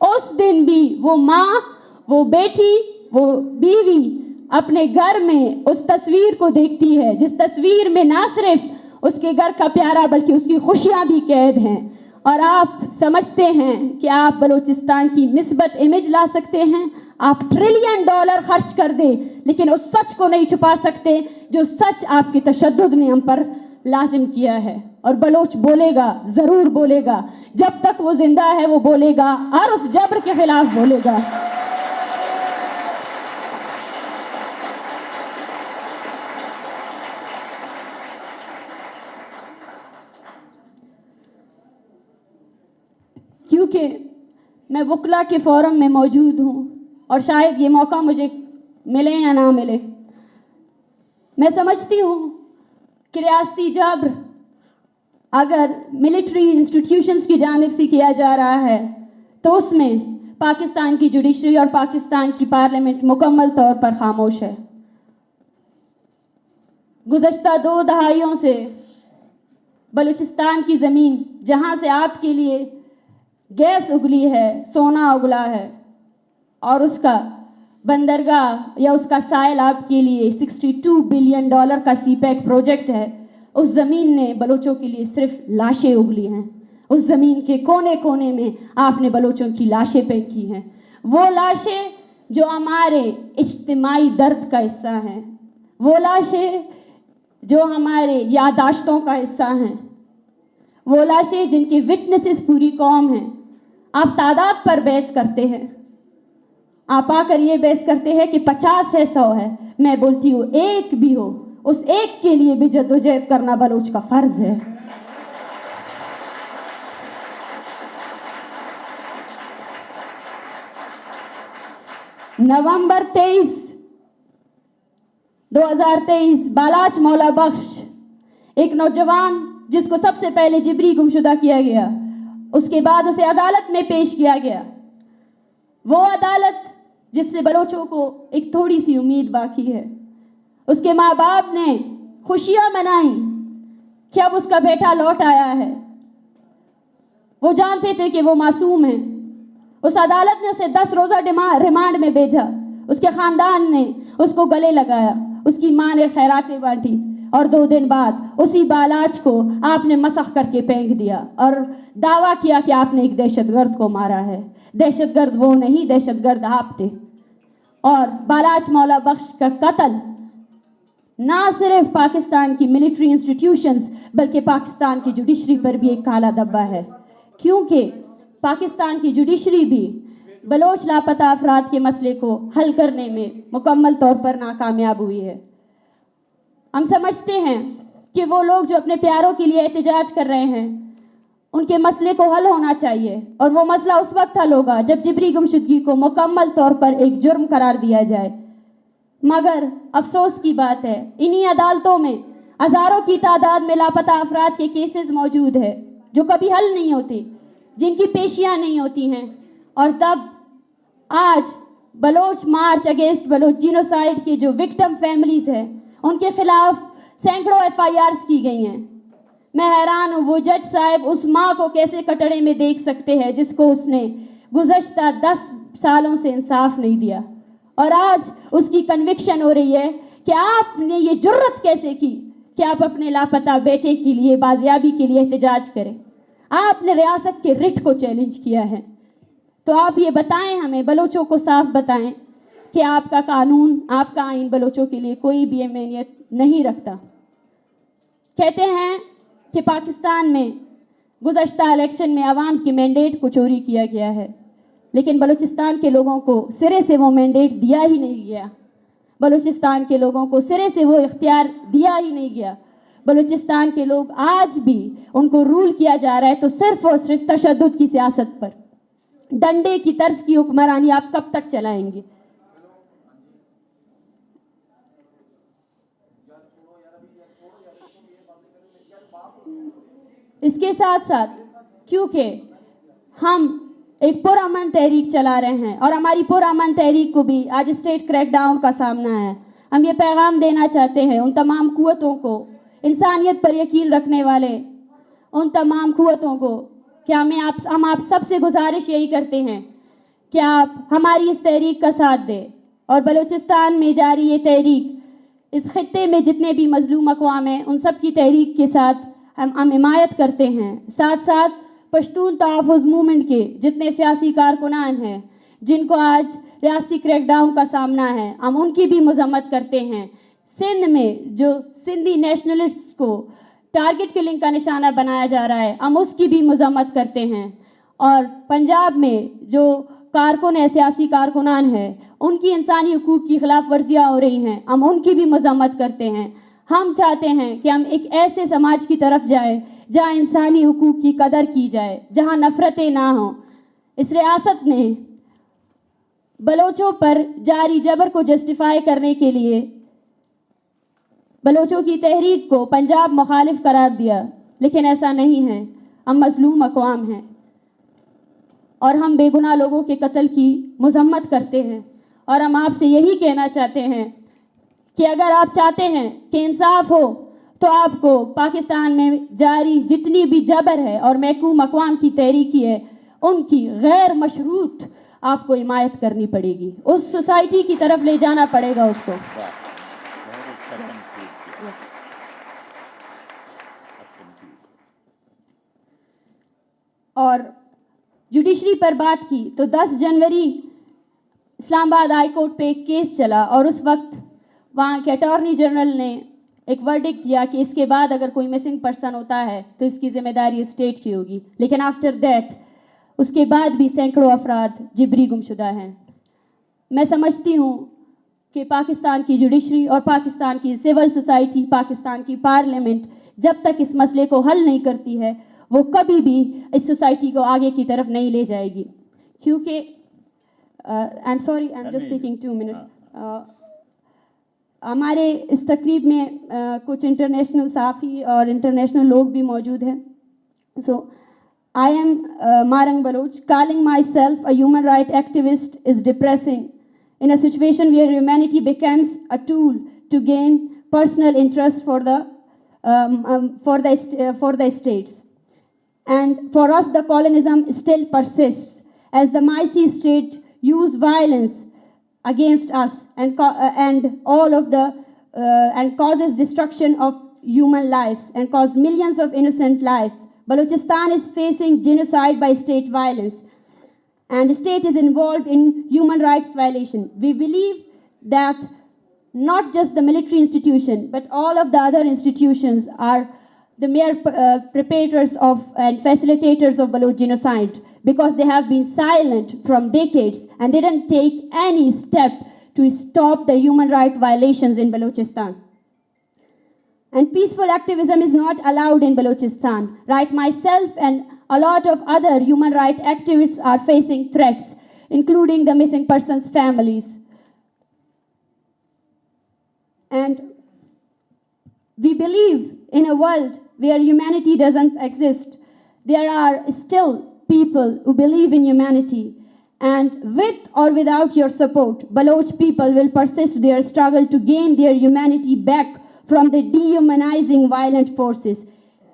उस दिन भी वो माँ, वो बेटी, वो बीवी अपने घर में उस तस्वीर को देखती है जिस तस्वीर में ना सिर्फ उसके घर का प्यारा बल्कि उसकी खुशियाँ भी कैद हैं। और आप समझते हैं कि आप बलूचिस्तान की मिस्बत इमेज ला सकते हैं, आप $1 ट्रिलियन खर्च कर दें, लेकिन उस सच को नहीं छुपा सकते जो सच आपके तशद्दुद ने हम पर लाजिम किया है। और बलोच बोलेगा, ज़रूर बोलेगा, जब तक वो जिंदा है वो बोलेगा और उस जबर के खिलाफ बोलेगा। क्योंकि मैं वकला के फोरम में मौजूद हूँ और शायद ये मौका मुझे मिले या ना मिले, मैं समझती हूँ कि रियासती जबर अगर मिलिट्री इंस्टीट्यूशंस की जानिब से किया जा रहा है तो उसमें पाकिस्तान की जुडिशरी और पाकिस्तान की पार्लियामेंट मुकम्मल तौर पर खामोश है। गुज़श्ता 2 दहाइयों से बलूचिस्तान की ज़मीन जहाँ से आपके लिए गैस उगली है, सोना उगला है और उसका बंदरगाह या उसका साइल आपके लिए $62 बिलियन का सीपैक प्रोजेक्ट है, उस ज़मीन ने बलोचों के लिए सिर्फ लाशें उगली हैं। उस ज़मीन के कोने कोने में आपने बलोचों की लाशें फेंकी हैं। वो लाशें जो हमारे इज्तिमाई दर्द का हिस्सा हैं, वो लाशें जो हमारे यादाश्तों का हिस्सा हैं, वो लाशें जिनके विटनेसेस पूरी कौम हैं। आप तादाद पर बहस करते हैं, आप आकर ये बहस करते हैं कि 50 है, 100 है। मैं बोलती हूँ 1 भी हो, उस एक के लिए भी जद्दोजहद करना बलोच का फर्ज है। नवंबर 23, 2023 बालाच मौला बख्श, एक नौजवान जिसको सबसे पहले जिबरी गुमशुदा किया गया, उसके बाद उसे अदालत में पेश किया गया। वो अदालत जिससे बलोचों को एक थोड़ी सी उम्मीद बाकी है। उसके माँ बाप ने खुशियां मनाई कि अब उसका बेटा लौट आया है। वो जानते थे कि वो मासूम है। उस अदालत ने उसे 10 रोज़ा रिमांड में भेजा। उसके ख़ानदान ने उसको गले लगाया, उसकी माँ ने खैरातें बांटी और 2 दिन बाद उसी बालाच को आपने मसख करके फेंक दिया और दावा किया कि आपने एक दहशतगर्द को मारा है। दहशतगर्द वो नहीं, दहशतगर्द आप थे। और बालाच मौला बख्श का कत्ल ना सिर्फ पाकिस्तान की मिलिट्री इंस्टीट्यूशंस बल्कि पाकिस्तान की जुडिशरी पर भी एक काला धब्बा है, क्योंकि पाकिस्तान की जुडिशरी भी बलोच लापता अफराद के मसले को हल करने में मुकम्मल तौर पर नाकामयाब हुई है। हम समझते हैं कि वो लोग जो अपने प्यारों के लिए एहतजाज कर रहे हैं उनके मसले को हल होना चाहिए, और वो मसला उस वक्त हल होगा जब जिबरी गुमशुदगी को मुकम्मल तौर पर एक जुर्म करार दिया जाए। मगर अफसोस की बात है, इन्हीं अदालतों में हज़ारों की तादाद में लापता अफराद के केसेस मौजूद है जो कभी हल नहीं होते, जिनकी पेशियां नहीं होती हैं। और तब आज Baloch march against Baloch genocide के जो विक्टिम फैमिलीज़ हैं उनके खिलाफ सैकड़ों FIRs की गई हैं। मैं हैरान हूँ, वो जज साहब उस माँ को कैसे कटड़े में देख सकते हैं जिसको उसने गुज़श्ता 10 सालों से इंसाफ नहीं दिया, और आज उसकी कन्विक्शन हो रही है कि आपने ये जुर्रत कैसे की कि आप अपने लापता बेटे के लिए बाजियाबी के लिए एहतजाज करें। आपने रियासत के रिट को चैलेंज किया है। तो आप ये बताएं, हमें बलोचों को साफ बताएं कि आपका कानून, आपका आइन बलोचों के लिए कोई भी अहमियत नहीं रखता। कहते हैं कि पाकिस्तान में गुज़श्ता इलेक्शन में आवाम की मैंडेट को चोरी किया गया है, लेकिन बलूचिस्तान के लोगों को सिरे से वो मैंडेट दिया ही नहीं गया। बलूचिस्तान के लोगों को सिरे से वो इख्तियार दिया ही नहीं गया। बलूचिस्तान के लोग आज भी उनको रूल किया जा रहा है तो सिर्फ और सिर्फ तशद्दुद की सियासत पर। डंडे की तर्ज की हुक्मरानी आप कब तक चलाएंगे? इसके साथ साथ क्योंकि हम एक पुरअमन तहरीक चला रहे हैं और हमारी पुरअमन तहरीक को भी आज स्टेट क्रैकडाउन का सामना है, हम ये पैगाम देना चाहते हैं उन तमाम कुव्वतों को, इंसानियत पर यकीन रखने वाले उन तमाम कुव्वतों को कि हम आप सबसे गुजारिश यही करते हैं कि आप हमारी इस तहरीक का साथ दें और बलूचिस्तान में जारी ये तहरीक, इस खित्ते में जितने भी मजलूम अक़वाम हैं उन सब की तहरीक के साथ हम हिमायत करते हैं। साथ साथ पश्तून तहफ़्फ़ुज़ मूवमेंट के जितने सियासी कारकुनान हैं जिनको आज रियासती क्रैकडाउन का सामना है, हम उनकी भी मज़म्मत करते हैं। सिंध में जो सिंधी नेशनलिस्ट को टारगेट किलिंग का निशाना बनाया जा रहा है, हम उसकी भी मज़म्मत करते हैं। और पंजाब में जो कारकुन है, सियासी कारकुनान हैं, उनकी इंसानी हुकूक की खिलाफ वर्जियाँ हो रही हैं, हम उनकी भी मज़म्मत करते हैं। हम चाहते हैं कि हम एक ऐसे समाज की तरफ जाएं जहाँ इंसानी हुकूक की कदर की जाए, जहाँ नफ़रतें ना हों। इस रियासत ने बलोचों पर जारी जबर को जस्टिफाई करने के लिए बलोचों की तहरीक को पंजाब मुखालिफ करार दिया, लेकिन ऐसा नहीं है। हम मजलूम अक़वाम हैं और हम बेगुनाह लोगों के कत्ल की मज़म्मत करते हैं। और हम आपसे यही कहना चाहते हैं कि अगर आप चाहते हैं कि इंसाफ हो तो आपको पाकिस्तान में जारी जितनी भी जबर है और महकूम अक़वाम की तहरीकी है उनकी गैर मशरूत आपको हिमायत करनी पड़ेगी, उस सोसाइटी की तरफ ले जाना पड़ेगा उसको। और जुडिशरी पर बात की तो 10 जनवरी इस्लामाबाद हाई कोर्ट पे एक केस चला और उस वक्त वहाँ के अटॉर्नी जनरल ने एक वर्डिक्ट दिया कि इसके बाद अगर कोई मिसिंग पर्सन होता है तो इसकी जिम्मेदारी स्टेट की होगी। लेकिन आफ्टर दैट उसके बाद भी सैकड़ों अफराद जिबरी गुमशुदा हैं। मैं समझती हूँ کہ پاکستان کی جوڈیشری اور پاکستان کی سول سوسائٹی، پاکستان کی پارلیمنٹ جب تک اس مسئلے کو حل نہیں کرتی ہے وہ کبھی بھی اس سوسائٹی کو آگے کی طرف نہیں لے جائے گی. کیونکہ I am sorry, I am just taking 2 minutes. ہمارے اس تقریب میں کچھ انٹرنیشنل صحافی اور انٹرنیشنل لوگ بھی موجود ہیں. سو I am Marang Baloch. Calling myself a human rights activist is depressing in a situation where humanity becomes a tool to gain personal interest for the states. And for us, the colonialism still persists as the mighty state use violence against us and all of the and causes destruction of human lives and cause millions of innocent lives. Balochistan is facing genocide by state violence, and the state is involved in human rights violation. We believe that not just the military institution, but all of the other institutions are the mere perpetrators of and facilitators of Baloch genocide, because they have been silent from decades and didn't take any step to stop the human rights violations in Balochistan. And peaceful activism is not allowed in Balochistan. Right, myself and a lot of other human rights activists are facing threats, including the missing persons' families. And we believe in a world where humanity doesn't exist. There are still people who believe in humanity. And with or without your support, Baloch people will persist their struggle to gain their humanity back from the dehumanizing violent forces.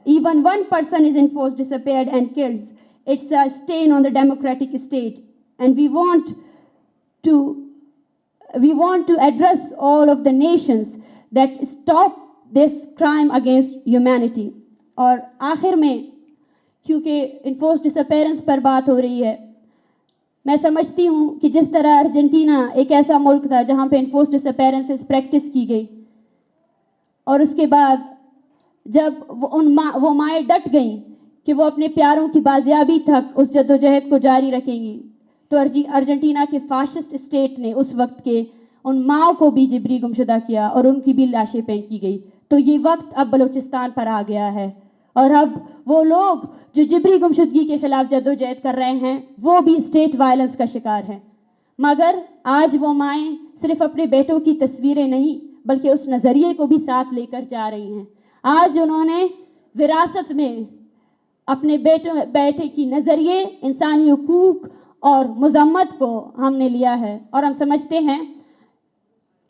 Even one person is enforced, disappeared and killed. It's a stain on the democratic state. And we want to address all of the nations that stop this crime against humanity. اور آخر میں کیونکہ enforce ڈسپیرنس پر بات ہو رہی ہے، میں سمجھتی ہوں کہ جس طرح ارجنٹینا ایک ایسا ملک تھا جہاں پہ انفورس ڈسپیرنس پریکٹس کی گئی، اور اس کے بعد جب وہ مائیں ڈٹ گئیں کہ وہ اپنے پیاروں کی بازیابی تک اس جدوجہد کو جاری رکھیں گی، تو ارجنٹینا کے فاشسٹ اسٹیٹ نے اس وقت کے ان ماؤں کو بھی جبری گمشدہ کیا اور ان کی بھی لاشیں پھینکی گئی. تو یہ وقت اب بلوچستان پر آ گیا ہے، اور اب وہ لوگ جو جبری گمشدگی کے خلاف جدوجہد کر رہے ہیں وہ بھی اسٹیٹ وائلنس کا شکار ہیں. مگر آج وہ مائیں صرف اپنے بیٹوں کی تصویریں نہیں بلکہ اس نظریے کو بھی ساتھ لے کر جا رہی ہیں. آج انہوں نے وراثت میں اپنے بیٹے کی نظریے، انسانی حقوق اور مذمت کو ہم نے لیا ہے، اور ہم سمجھتے ہیں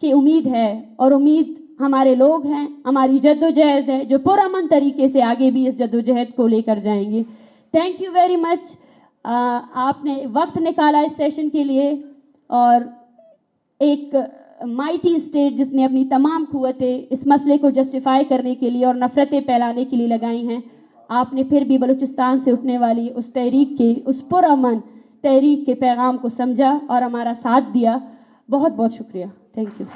کہ امید ہے، اور امید ہمارے لوگ ہیں، ہماری جدوجہد ہے جو پرامن طریقے سے آگے بھی اس جدوجہد کو لے کر جائیں گے. Thank you very much. آپ نے وقت نکالا اس سیشن کے لیے، اور ایک مائٹی اسٹیٹ جس نے اپنی تمام قوتیں اس مسئلے کو جسٹیفائی کرنے کے لیے اور نفرتیں پھیلانے کے لیے لگائی ہیں، آپ نے پھر بھی بلوچستان سے اٹھنے والی اس تحریک کے، اس پرامن تحریک کے پیغام کو سمجھا اور ہمارا ساتھ دیا. بہت بہت شکریہ. Thank you.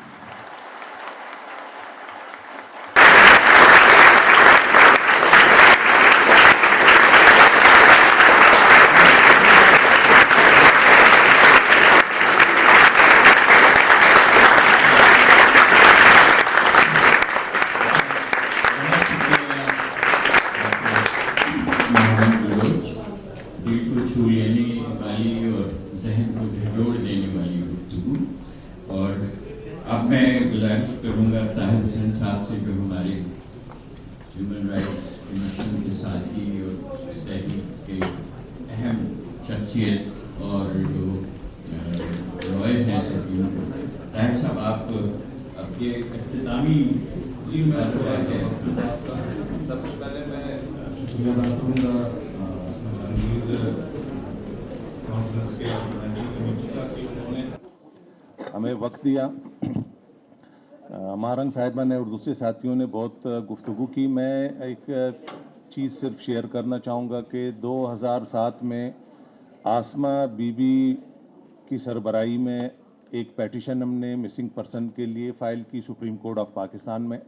ہمیں وقت دیا. مارنگ صاحبہ نے اور دوسرے ساتھیوں نے بہت گفتگو کی. میں ایک چیز صرف شیئر کرنا چاہوں گا کہ 2007 میں آسمہ بی بی کی سربراہی میں ایک پیٹیشن ہم نے مسنگ پرسن کے لیے فائل کی سپریم کورٹ آف پاکستان میں.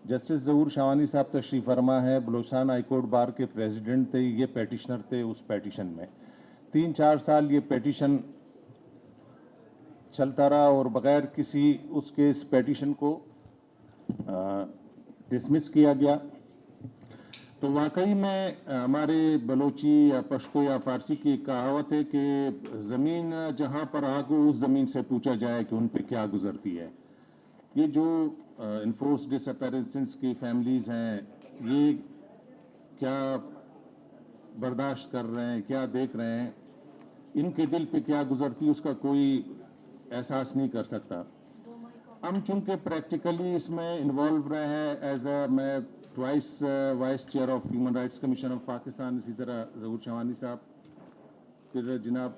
جسٹس ظہور شاوانی صاحب تشریف فرما ہے، بلوچستان ہائی کورٹ بار کے پریزیڈنٹ تھے، یہ پیٹیشنر تھے اس پیٹیشن میں. 3-4 سال یہ پیٹیشن चलता रहा और बगैर किसी उसके इस पेटिशन को डिसमिस किया गया। तो वाकई में हमारे बलोची या पश्तो या फारसी की एक कहावत है कि ज़मीन जहाँ पर आग हो उस ज़मीन से पूछा जाए कि उन पे क्या गुजरती है। ये जो इन्फोर्स डिसअपेरेंसेस की फैमिलीज़ हैं, ये क्या बर्दाश्त कर रहे हैं, क्या देख रहे हैं, इनके दिल पे क्या गुजरती है उसका कोई एहसास नहीं कर सकता। हम चूंकि प्रैक्टिकली इसमें इन्वॉल्व रहे हैं एज अ मैं twice vice chair of human rights commission of Pakistan, इसी तरह ज़हूर शवानी साहब, फिर जनाब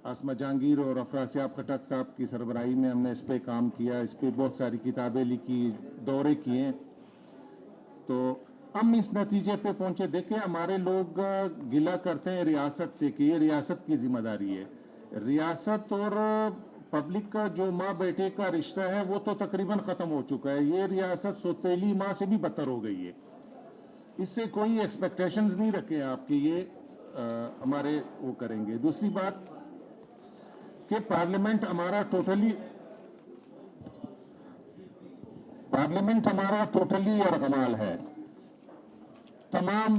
आसमा जहांगीर और अफरासियाब खटक साहब की सरबराही में हमने इस पे काम किया, इस पे बहुत सारी किताबें लिखी, दौरे किए। तो हम इस नतीजे पे पहुंचे। देखिए हमारे लोग गिला करते हैं रियासत से कि ये रियासत की जिम्मेदारी है। रियासत और पब्लिक का जो माँ बेटे का रिश्ता है वो तो तकरीबन ख़त्म हो चुका है। ये रियासत सौतेली माँ से भी बदतर हो गई है। इससे कोई एक्सपेक्टेशंस नहीं रखें आप कि ये हमारे वो करेंगे। दूसरी बात कि पार्लियामेंट हमारा टोटली अरगमाल है। तमाम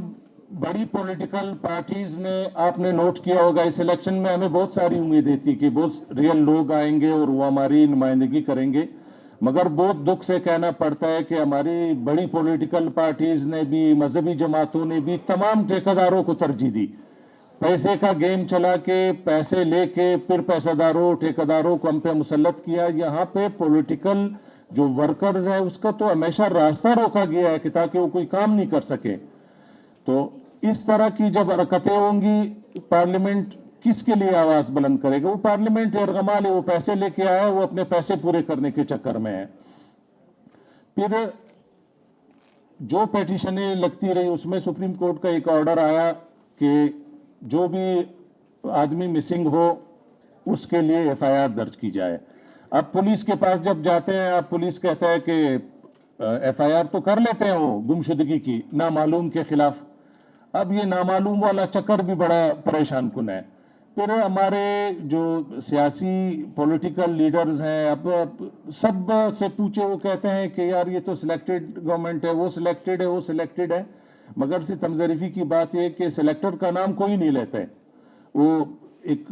बड़ी पॉलिटिकल पार्टीज ने, आपने नोट किया होगा इस इलेक्शन में हमें बहुत सारी उम्मीदें थी कि बहुत रियल लोग आएंगे और वो हमारी नुमाइंदगी करेंगे, मगर बहुत दुख से कहना पड़ता है कि हमारी बड़ी पॉलिटिकल पार्टीज ने भी, मजहबी जमातों ने भी तमाम ठेकेदारों को तरजीह दी। पैसे का गेम चला के पैसे लेके फिर पैसादारों ठेकेदारों को हम पे मुसल्लत किया। यहाँ पे पॉलिटिकल जो वर्कर्स हैं उसका तो हमेशा रास्ता रोका गया है कि ताकि वो कोई काम नहीं कर सके। तो इस तरह की जब हरकतें होंगी पार्लियामेंट किसके लिए आवाज बुलंद करेगा? वो पार्लियामेंट अरगमाल है, वो पैसे लेके आया, वो अपने पैसे पूरे करने के चक्कर में है। फिर जो पिटीशनें लगती रही उसमें सुप्रीम कोर्ट का एक ऑर्डर आया कि जो भी आदमी मिसिंग हो उसके लिए एफआईआर दर्ज की जाए। अब पुलिस के पास जब जाते हैं, अब पुलिस कहता है कि एफआईआर तो कर लेते हैं वो गुमशुदगी की नामालूम के खिलाफ। अब ये नामालूम वाला चक्कर भी बड़ा परेशान कुन है। फिर हमारे जो सियासी पॉलिटिकल लीडर्स हैं, अब सब से पूछे वो कहते हैं कि यार ये तो सिलेक्टेड गवर्नमेंट है, वो सिलेक्टेड है, वो सिलेक्टेड है। मगर सितम ज़रीफ़ी की बात यह कि सिलेक्टेड का नाम कोई नहीं लेते। वो एक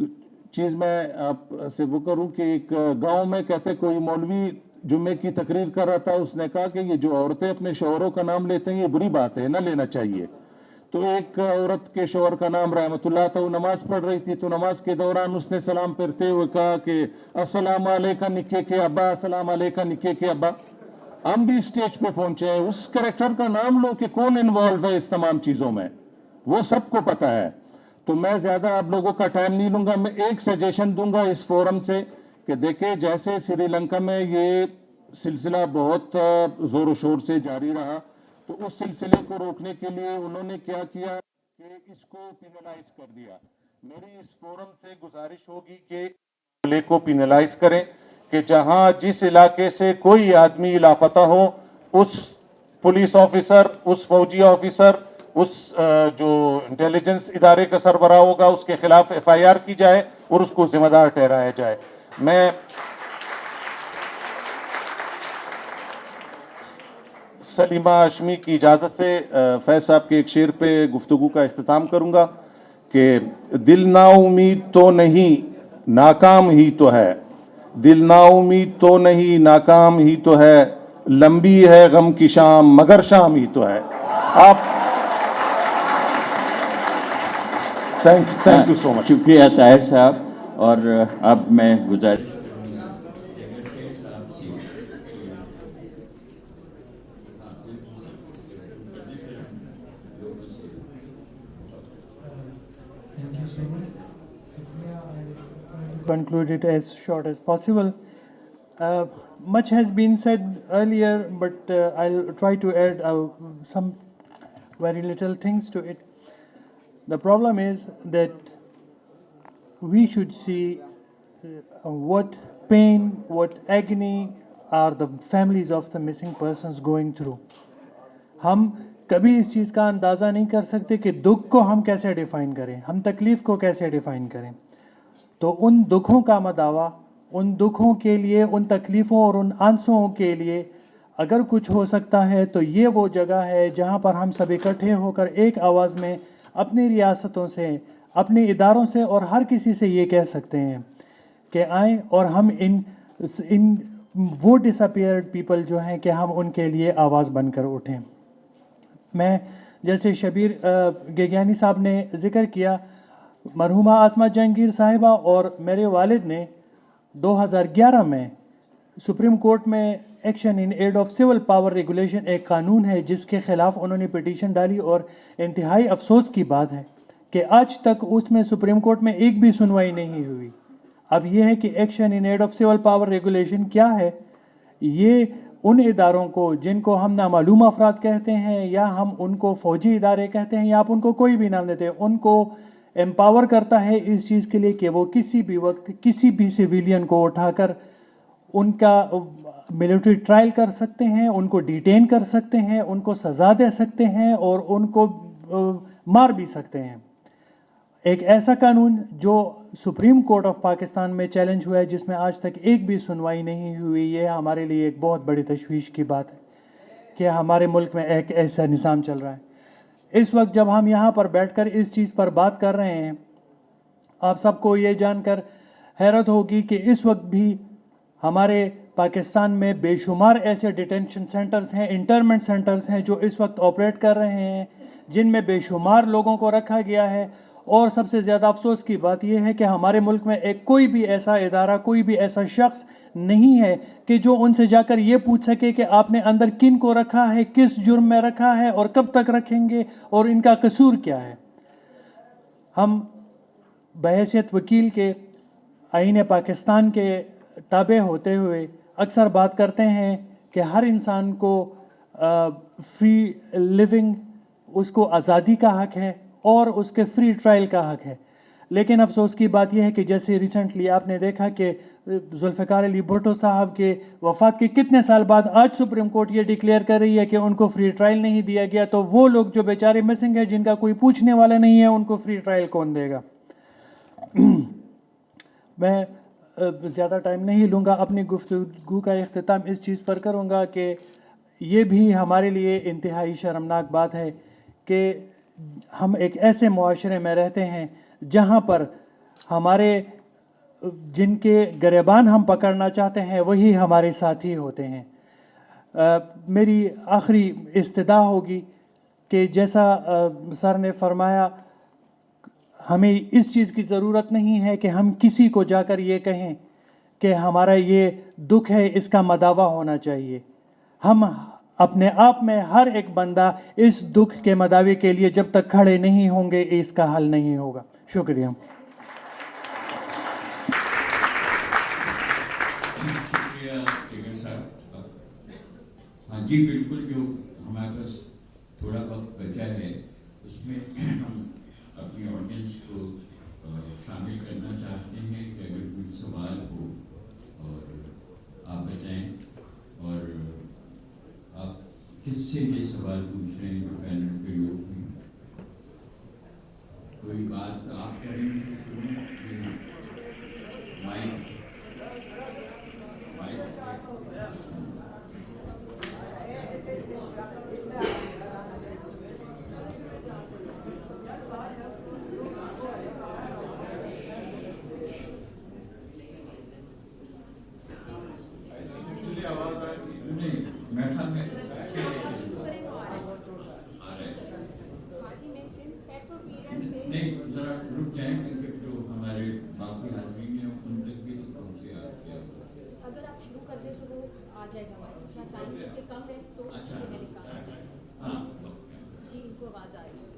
चीज़ मैं आपसे वो करूं कि एक गांव में कहते कोई मौलवी जुम्मे की तकरीर कर रहा था, उसने कहा कि ये जो औरतें अपने शौहरों का नाम लेते हैं ये बुरी बात है, ना लेना चाहिए। तो एक औरत के शौहर का नाम रहमतुल्लाह था, वो नमाज पढ़ रही थी, तो नमाज के दौरान उसने सलाम फिरते हुए कहा कि अस्सलाम अलैका निक्के के अब्बा, अस्सलाम अलैका निक्के के अब्बा। हम भी स्टेज पे पहुंचे हैं, उस कैरेक्टर का नाम लो कि कौन इन्वॉल्व है इस तमाम चीजों में, वो सबको पता है। तो मैं ज्यादा आप लोगों का टाइम नहीं लूंगा। मैं एक सजेशन दूंगा इस फोरम से कि देखिए जैसे श्रीलंका में ये सिलसिला बहुत जोर शोर से जारी रहा, तो उस सिलसिले को रोकने के लिए उन्होंने क्या किया कि इसको पिनलाइज कर दिया। मेरी इस फोरम से गुजारिश होगी कि को पिनलाइज करें कि जहां जिस इलाके से कोई आदमी लापता हो, उस पुलिस ऑफिसर, उस फौजी ऑफिसर, उस जो इंटेलिजेंस इदारे का सरबराह होगा उसके खिलाफ एफआईआर की जाए और उसको जिम्मेदार ठहराया जाए। मैं सलीमा हाशमी की इजाज़त से फैज साहब के एक शेर पे गुफ्तगू का इख्तिताम करूंगा कि दिल ना उम्मीद तो नहीं नाकाम ही तो है, दिल ना उम्मीद तो नहीं नाकाम ही तो है, लंबी है गम की शाम मगर शाम ही तो है। आप थैंक यू सो मच। शुक्रिया ताहिर साहब। और अब मैं गुजारिश conclude it as short as possible. Much has been said earlier, but I'll try to add some very little things to it. The problem is that we should see what pain, what agony are the families of the missing persons going through. हम कभी इस चीज़ का अंदाज़ा नहीं कर सकते कि दुख को हम कैसे डिफ़ाइन करें, हम तकलीफ़ को कैसे डिफ़ाइन करें। तो उन दुखों का मदावा, उन दुखों के लिए, उन तकलीफ़ों और उन आंसुओं के लिए अगर कुछ हो सकता है तो ये वो जगह है जहाँ पर हम सब इकट्ठे होकर एक आवाज़ में अपनी रियासतों से, अपने इदारों से और हर किसी से ये कह सकते हैं कि आएँ और हम इन वो डिसअपियर्ड पीपल जो हैं कि हम उनके लिए आवाज़ बनकर उठें। मैं जैसे शबीर गेगियानी साहब ने ज़िक्र किया, मरहुमा आसमा जहांगीर साहिबा और मेरे वालिद ने 2011 में सुप्रीम कोर्ट में action in aid of civil power regulation एक कानून है जिसके ख़िलाफ़ उन्होंने पिटीशन डाली, और इंतहाई अफसोस की बात है कि आज तक उसमें सुप्रीम कोर्ट में एक भी सुनवाई नहीं हुई। अब यह है कि action in aid of civil power regulation क्या है, ये उन इदारों को जिनको हम नामालूम अफराद कहते हैं या हम उनको फ़ौजी इदारे कहते हैं या आप उनको कोई भी नाम देते हैं, उनको एम्पावर करता है इस चीज़ के लिए कि वो किसी भी वक्त किसी भी सिविलियन को उठाकर उनका मिलिट्री ट्रायल कर सकते हैं, उनको डिटेन कर सकते हैं, उनको सज़ा दे सकते हैं और उनको मार भी सकते हैं। एक ऐसा कानून जो सुप्रीम कोर्ट ऑफ पाकिस्तान में चैलेंज हुआ है जिसमें आज तक एक भी सुनवाई नहीं हुई, ये हमारे लिए एक बहुत बड़ी तशवीश की बात है कि हमारे मुल्क में एक ऐसा निज़ाम चल रहा है। इस वक्त जब हम यहाँ पर बैठकर इस चीज़ पर बात कर रहे हैं, आप सबको ये जानकर हैरत होगी कि इस वक्त भी हमारे पाकिस्तान में बेशुमार ऐसे डिटेंशन सेंटर्स हैं, इंटरमेंट सेंटर्स हैं जो इस वक्त ऑपरेट कर रहे हैं, जिनमें बेशुमार लोगों को रखा गया है। और सबसे ज़्यादा अफसोस की बात यह है कि हमारे मुल्क में एक कोई भी ऐसा इदारा, कोई भी ऐसा शख्स नहीं है कि जो उनसे जाकर ये पूछ सके कि आपने अंदर किन को रखा है, किस जुर्म में रखा है और कब तक रखेंगे और इनका कसूर क्या है। हम बहैसियत वकील के आईन पाकिस्तान के ताबे होते हुए अक्सर बात करते हैं कि हर इंसान को फ्री लिविंग, उसको आज़ादी का हक़ है और उसके फ्री ट्रायल का हक़ है। लेकिन अफसोस की बात यह है कि जैसे रिसेंटली आपने देखा कि जुल्फ़िकार अली भुट्टो साहब के वफ़ात के कितने साल बाद आज सुप्रीम कोर्ट ये डिक्लेयर कर रही है कि उनको फ्री ट्रायल नहीं दिया गया, तो वो लोग जो बेचारे मिसिंग है, जिनका कोई पूछने वाला नहीं है, उनको फ्री ट्रायल कौन देगा। मैं ज़्यादा टाइम नहीं लूँगा, अपनी गुफ्तगू का इख्तिताम इस चीज़ पर करूँगा कि ये भी हमारे लिए इंतहाई शर्मनाक बात है कि हम एक ऐसे मुआशरे में रहते हैं जहाँ पर हमारे जिनके गिरबान हम पकड़ना चाहते हैं वही हमारे साथी होते हैं। मेरी आखिरी इस्तदा होगी कि जैसा सर ने फरमाया, हमें इस चीज़ की ज़रूरत नहीं है कि हम किसी को जाकर ये कहें कि हमारा ये दुख है, इसका मदावा होना चाहिए। हम अपने आप में हर एक बंदा इस दुख के मदावे के लिए जब तक खड़े नहीं होंगे इसका हल नहीं होगा। शुक्रिया। हाँ जी, बिल्कुल। जो हमारे पास थोड़ा वक्त बचा है उसमें हम अपनी ऑडियंस को शामिल करना चाहते हैं कि अगर कोई सवाल हो और आप बताएं, और आप किससे ये सवाल पूछ रहे हैं जो पैनल पे लोग हैं। कोई बात आप करेंगे शुरू में? माइक नहीं, जरा रुक जाएं क्योंकि जो हमारे बाकी हाज़रीन हैं उन तक भी तो पहुँचे आपके। अगर आप शुरू कर दें तो वो आ जाएगा हमारे पास, टाइम क्योंकि कम है तो अच्छा, मेरे काम हाँ जी, इनको आवाज़ आ रही है।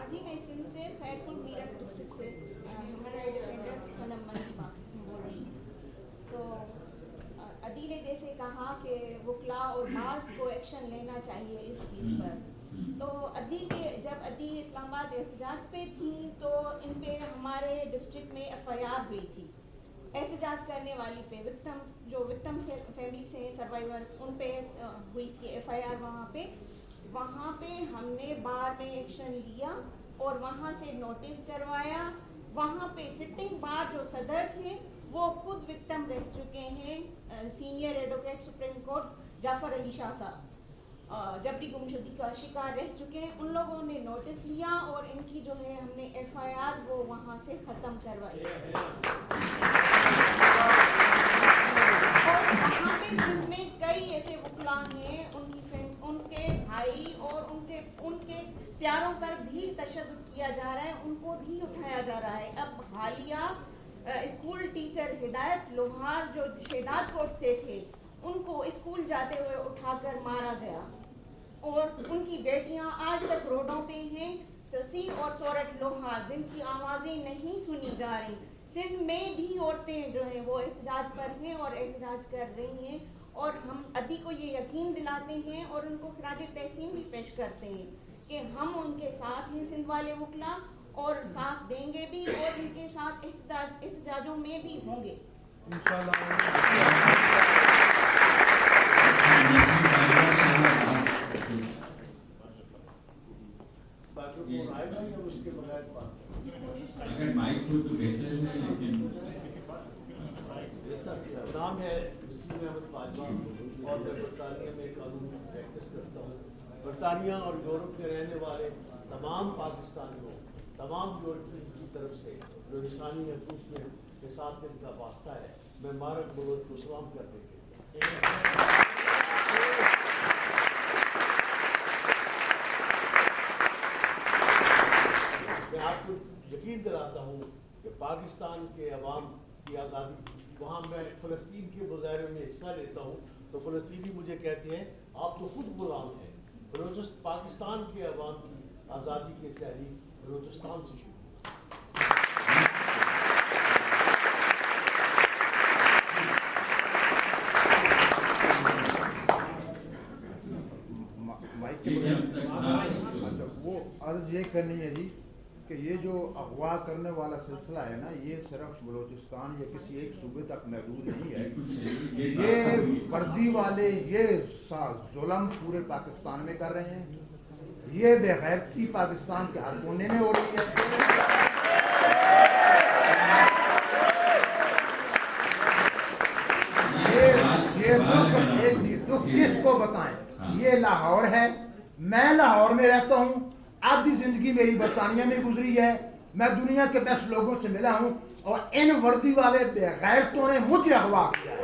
आज ही मैं सिंध से फैयदपुर मीरठ डिस्ट्रिक्ट से हमारा डिफेंडर सनम मन की बात बोल रही हूँ। तो अदी ने जैसे कहा कि वकला और बार्स को एक्शन लेना चाहिए इस चीज़ पर, तो अदी के जब अदी इस्लामाबाद एहतजाज पे थी तो इन पे हमारे डिस्ट्रिक्ट में FIR हुई थी एहतजाज करने वाली पे, विक्टिम फैमिली से सर्वाइवर उन पे हुई थी FIR। वहाँ पे हमने बार में एक्शन लिया और वहाँ से नोटिस करवाया। वहाँ पे सिटिंग बार जो सदर थे वो खुद विक्टिम रह चुके हैं। Senior advocate supreme court Jafar Ali Shah sahab जबरी गुमशुदगी का शिकार रह चुके हैं। उन लोगों ने नोटिस लिया और इनकी जो है हमने FIR वो वहाँ से ख़त्म करवाई। और वहाँ पे सिंध में कई ऐसे वकला हैं, उनके भाई और उनके प्यारों पर भी तशद्दुद किया जा रहा है, उनको भी उठाया जा रहा है। अब हालिया स्कूल टीचर हिदायत लोहार जो शेदात कोट से थे, उनको स्कूल जाते हुए उठाकर मारा गया और उनकी बेटियां आज तक रोडों पे हैं। ससी और सोरठ लोहार जिनकी आवाज़ें नहीं सुनी जा रही। सिंध में भी औरतें जो हैं वो एहतजाज पर हैं और एहतजाज कर रही हैं और हम अदी को ये यकीन दिलाते हैं और उनको खराज तहसीन भी पेश करते हैं कि हम उनके साथ हैं, सिंध वाले वकला, और साथ देंगे भी और उनके साथ एहतजाजों में भी होंगे अगर माइक हो तो बेहतर है, लेकिन नाम है नसीम अहमद बाजवा और मैं बरतानिया में कानून प्रैक्टिस करता हूँ। बरतानिया और यूरोप में रहने वाले तमाम पाकिस्तानियों, तमाम यूरोपियंस की तरफ से जो इंसानी हकूक़ के साथ इनका वास्ता है, मैं मारक बलोच को सलाम करने के लिए मैं आपको यकीन दिलाता हूँ कि पाकिस्तान के अवाम की आज़ादी, वहाँ मैं फ़लस्तीन के मुजाहरे में हिस्सा लेता हूँ तो फ़लस्तीनी मुझे कहते हैं आप तो खुद गुलाम हैं। पाकिस्तान के अवाम की आज़ादी की तहरीक बलूचिस्तान से शुरू वो अर्ज ये करनी है जी कि ये जो अगवा करने वाला सिलसिला है ना, ये सिर्फ बलूचिस्तान या किसी एक सूबे तक महदूद नहीं है। ये वर्दी वाले ये जुल्म पूरे पाकिस्तान में कर रहे हैं। ये बेगैरती पाकिस्तान के हर कोने में हो रही है। ये दुख किसको बताएं? ये लाहौर है, मैं लाहौर में रहता हूँ, आधी जिंदगी मेरी बरतानिया में गुजरी है, मैं दुनिया के बेस्ट लोगों से मिला हूँ और इन वर्दी वाले बेगैरतों ने मुझे अगवा किया है।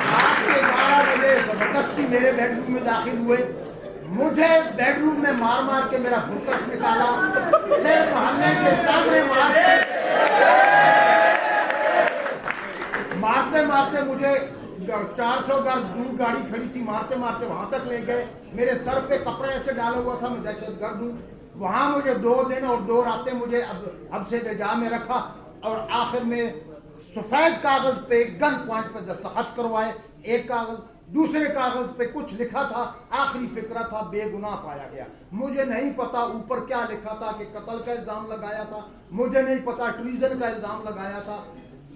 रात के 12 बजे जबरदस्ती मेरे बेडरूम में दाखिल हुए, मुझे बेडरूम में मार मार के मेरा फुर्कश निकाला, फिर मोहल्ले के सामने मारते मारते मुझे 400 गज दूर गाड़ी खड़ी थी, मारते मारते वहां तक ले गए। मेरे सर पे कपड़ा ऐसे डाला हुआ था, मैं दहशतगर्द हूँ। वहां मुझे 2 दिन और 2 रातें मुझे अब से बेजा में रखा और आखिर में सफेद कागज पे गन पॉइंट पे दस्तखत करवाए। एक कागज, दूसरे कागज पे कुछ लिखा था, आखिरी फिक्रा था बेगुनाह पाया गया। मुझे नहीं पता ऊपर क्या लिखा था कि कत्ल का इल्जाम लगाया था, मुझे नहीं पता ट्रीजन का इल्जाम लगाया था।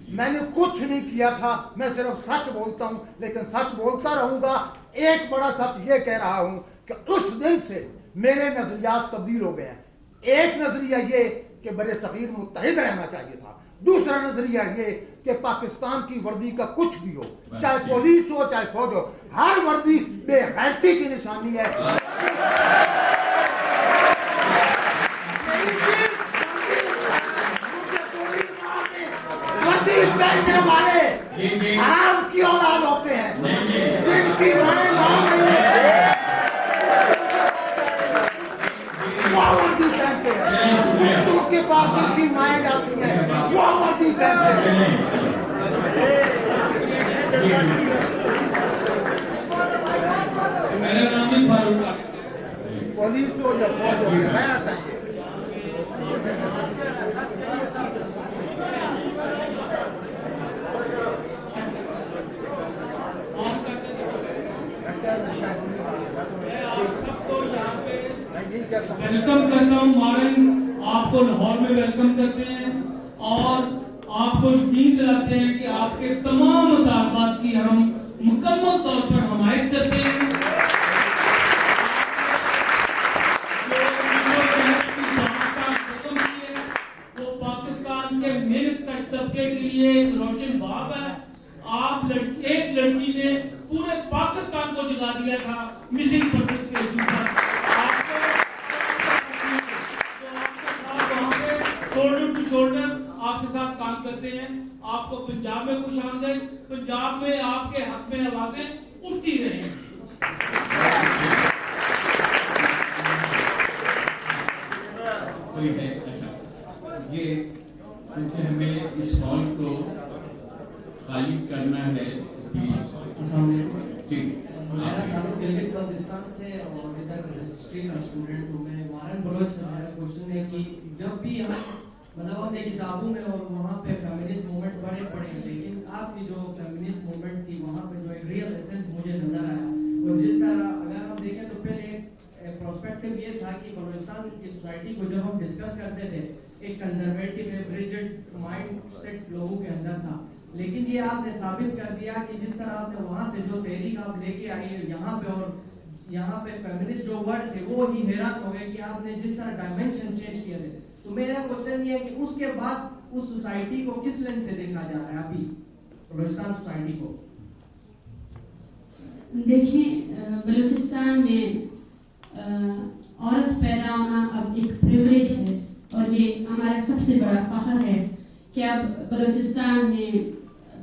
मैंने कुछ नहीं किया था, मैं सिर्फ सच बोलता हूँ, लेकिन सच बोलता रहूंगा। एक बड़ा सच ये कह रहा हूँ कि उस दिन से मेरे नजरियात तब्दील हो गए हैं। एक नजरिया ये कि बड़े सगीर मुत्तहिद रहना चाहिए था, दूसरा नजरिया ये कि पाकिस्तान की वर्दी का कुछ भी हो, चाहे पुलिस हो चाहे फौज हो, हर वर्दी बेगैरती की निशानी है। पहनने वाले हराम की औलाद होते हैं, जिनकी माएं वर्दी पहनते हैं, उनके पास जिनकी माएं जाती हैं वो वर्दी पहनते हैं। मेरा नाम है फारूक। पुलिस हो या फौज हो, रहना चाहिए। वेलकम करता हूँ मारन, आपको लाहौर में वेलकम करते हैं और आपको यकीन दिलाते हैं कि आपके तमाम मुतालबात की हम मुकम्मल तौर पर हमायत करते हैं। खत्म पूरे पाकिस्तान को जगा दिया था मिसिंग पर्सन्स के इशू पर। आपको तो आपके साथ वहाँ पे शोल्डर टू शोल्डर आपके साथ काम करते हैं। आपको पंजाब में खुश आमदीद, पंजाब में आपके हक में आवाजें उठती रहेंगी। कोई है? अच्छा, ये क्योंकि हमें इस हॉल को खाली करना है, प्लीज। ठीक, मेरा ताल्लुक गिलगित बल्तिस्तान से और इधर हिस्ट्री का स्टूडेंट हूँ मैं। मारन बलोच से मेरा क्वेश्चन है कि जब भी हम मतलब हमने किताबों में और वहाँ पे फेमिनिस्ट मूवमेंट बड़े पढ़े हैं, लेकिन आपकी जो फेमिनिस्ट मूवमेंट थी वहाँ पे जो एक रियल एसेंस मुझे नजर आया। और जिस तरह अगर हम देखें तो पहले प्रोस्पेक्टिव ये था कि बलूचिस्तान की सोसाइटी को जब हम डिस्कस करते थे एक कंजर्वेटिव रिजिड माइंड सेट लोगों के अंदर था, लेकिन ये आपने साबित कर दिया कि जिस तरह आपने वहाँ से जो तहरीक आप लेके आई है यहाँ पे, और यहाँ पे फेमिनिस्ट जो वर्ड थे वो ही हैरान हो गए कि आपने जिस तरह डायमेंशन चेंज किए थे। तो मेरा क्वेश्चन ये है कि उसके बाद उस सोसाइटी को किस लेंस से देखा जा रहा है अभी बलूचिस्तान सोसाइटी को? देखिए, बलूचिस्तान में औरत पैदा होना अब एक प्रिविलेज है और ये हमारा सबसे बड़ा फख्र है कि अब बलूचिस्तान में,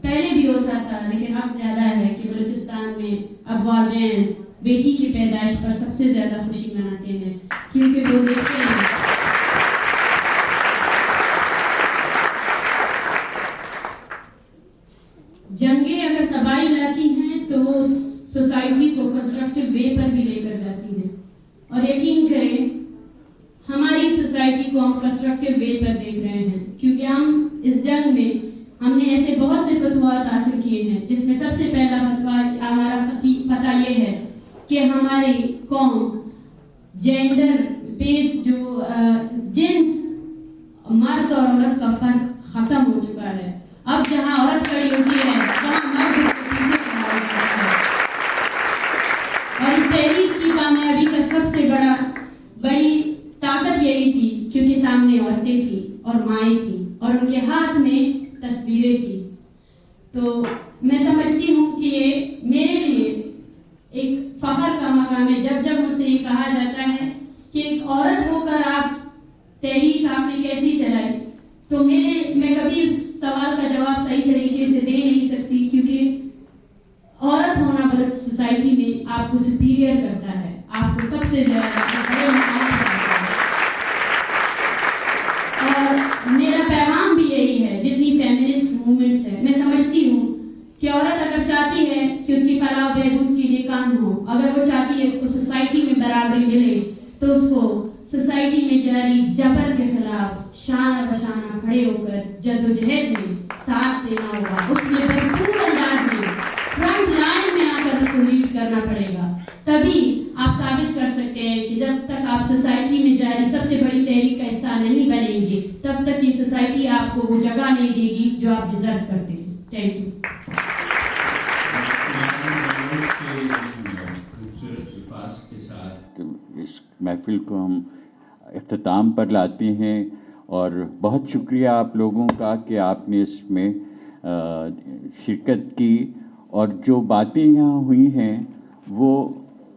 पहले भी होता था लेकिन अब ज़्यादा है कि बलूचिस्तान में अब वालिदैन बेटी की पैदाइश पर सबसे ज़्यादा खुशी मनाते हैं, क्योंकि वो देखते हैं जंगें अगर तबाही लाती हैं तो वो सोसाइटी को कंस्ट्रक्टिव वे पर भी लेकर जाती हैं। और यकीन करें, हमारी सोसाइटी को हम कंस्ट्रक्टिव वे पर देख रहे हैं, क्योंकि हम इस जंग में हमने ऐसे बहुत से फतवात हासिल किए हैं, जिसमें सबसे पहला फतवा हमारा पता ये है कि हमारी कौम जेंडर बेस्ड जो जिन्स मर्द और औरत का फर्क खत्म हो चुका है। अब जहाँ औरत खड़ी होती है वहाँ मर्द उसके पीछे खड़ा होता है। और इस तहरीक की कामयाबी का सबसे बड़ी ताकत यही थी क्योंकि सामने औरतें थी और माएँ थी और उनके हाथ में तस्वीरें थी। तो मैं समझती हूँ कि ये मेरे लिए एक फख्र का मकाम है जब जब मुझसे ये कहा जाता है कि एक औरत होकर आप तहरीक आपने कैसी चलाई। तो मैं कभी इस सवाल का जवाब सही तरीके से दे नहीं सकती, क्योंकि औरत होना बलूच सोसाइटी में आपको सुपीरियर करता है, आपको सबसे ज़्यादा बड़े मुकाम पर रखता है। और मेरा पैगाम भी यही है, जितनी फेमिनिस्ट मूवमेंट्स है, मैं समझती हूँ कि औरत अगर चाहती है कि उसकी फलाह बहबूद के लिए काम हो, अगर वो चाहती है उसको सोसाइटी में बराबरी मिले, तो उसको सोसाइटी में जारी जबर के खिलाफ शाना बशाना खड़े होकर जद्दोजहद में साथ देना होगा। उसमें भरपूर अंदाज में फ्रंट लाइन में आकर उसको लीड करना पड़ेगा। तभी आप साबित कर सकते हैं कि जब तक आप सोसाइटी में जारी सबसे बड़ी तहरीक का हिस्सा नहीं बनेंगे, तब तक ये सोसाइटी आपको वो जगह नहीं देगी जो आप डिजर्व करते हैं। Thank you. तो इस महफिल को हम इख्तिताम पर लाते हैं और बहुत शुक्रिया आप लोगों का कि आपने इसमें शिरकत की और जो बातें यहाँ हुई हैं वो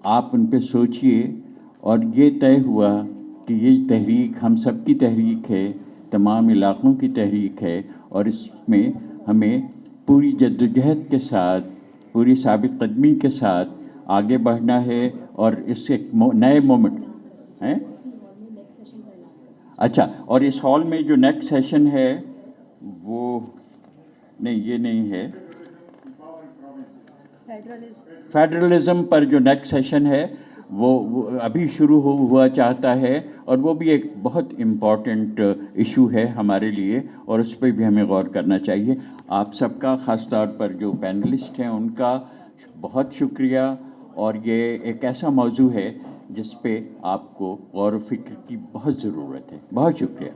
आप उन पे सोचिए और ये तय हुआ कि ये तहरीक हम सब की तहरीक है, तमाम इलाक़ों की तहरीक है और इसमें हमें पूरी जद्दोजहद के साथ, पूरी साबित कदमी के साथ आगे बढ़ना है और इससे नए मोमेंट हैं। अच्छा, और इस हॉल में जो नेक्स्ट सेशन है वो नहीं, ये नहीं है, फेडरलिज्म पर जो नेक्स्ट सेशन है वो अभी शुरू हुआ चाहता है और वो भी एक बहुत इम्पॉर्टेंट इशू है हमारे लिए और उस पर भी हमें गौर करना चाहिए। आप सबका ख़ास तौर पर जो पैनलिस्ट हैं उनका बहुत शुक्रिया और ये एक ऐसा मौजू है जिस पे आपको गौर व फिक्र की बहुत ज़रूरत है। बहुत शुक्रिया।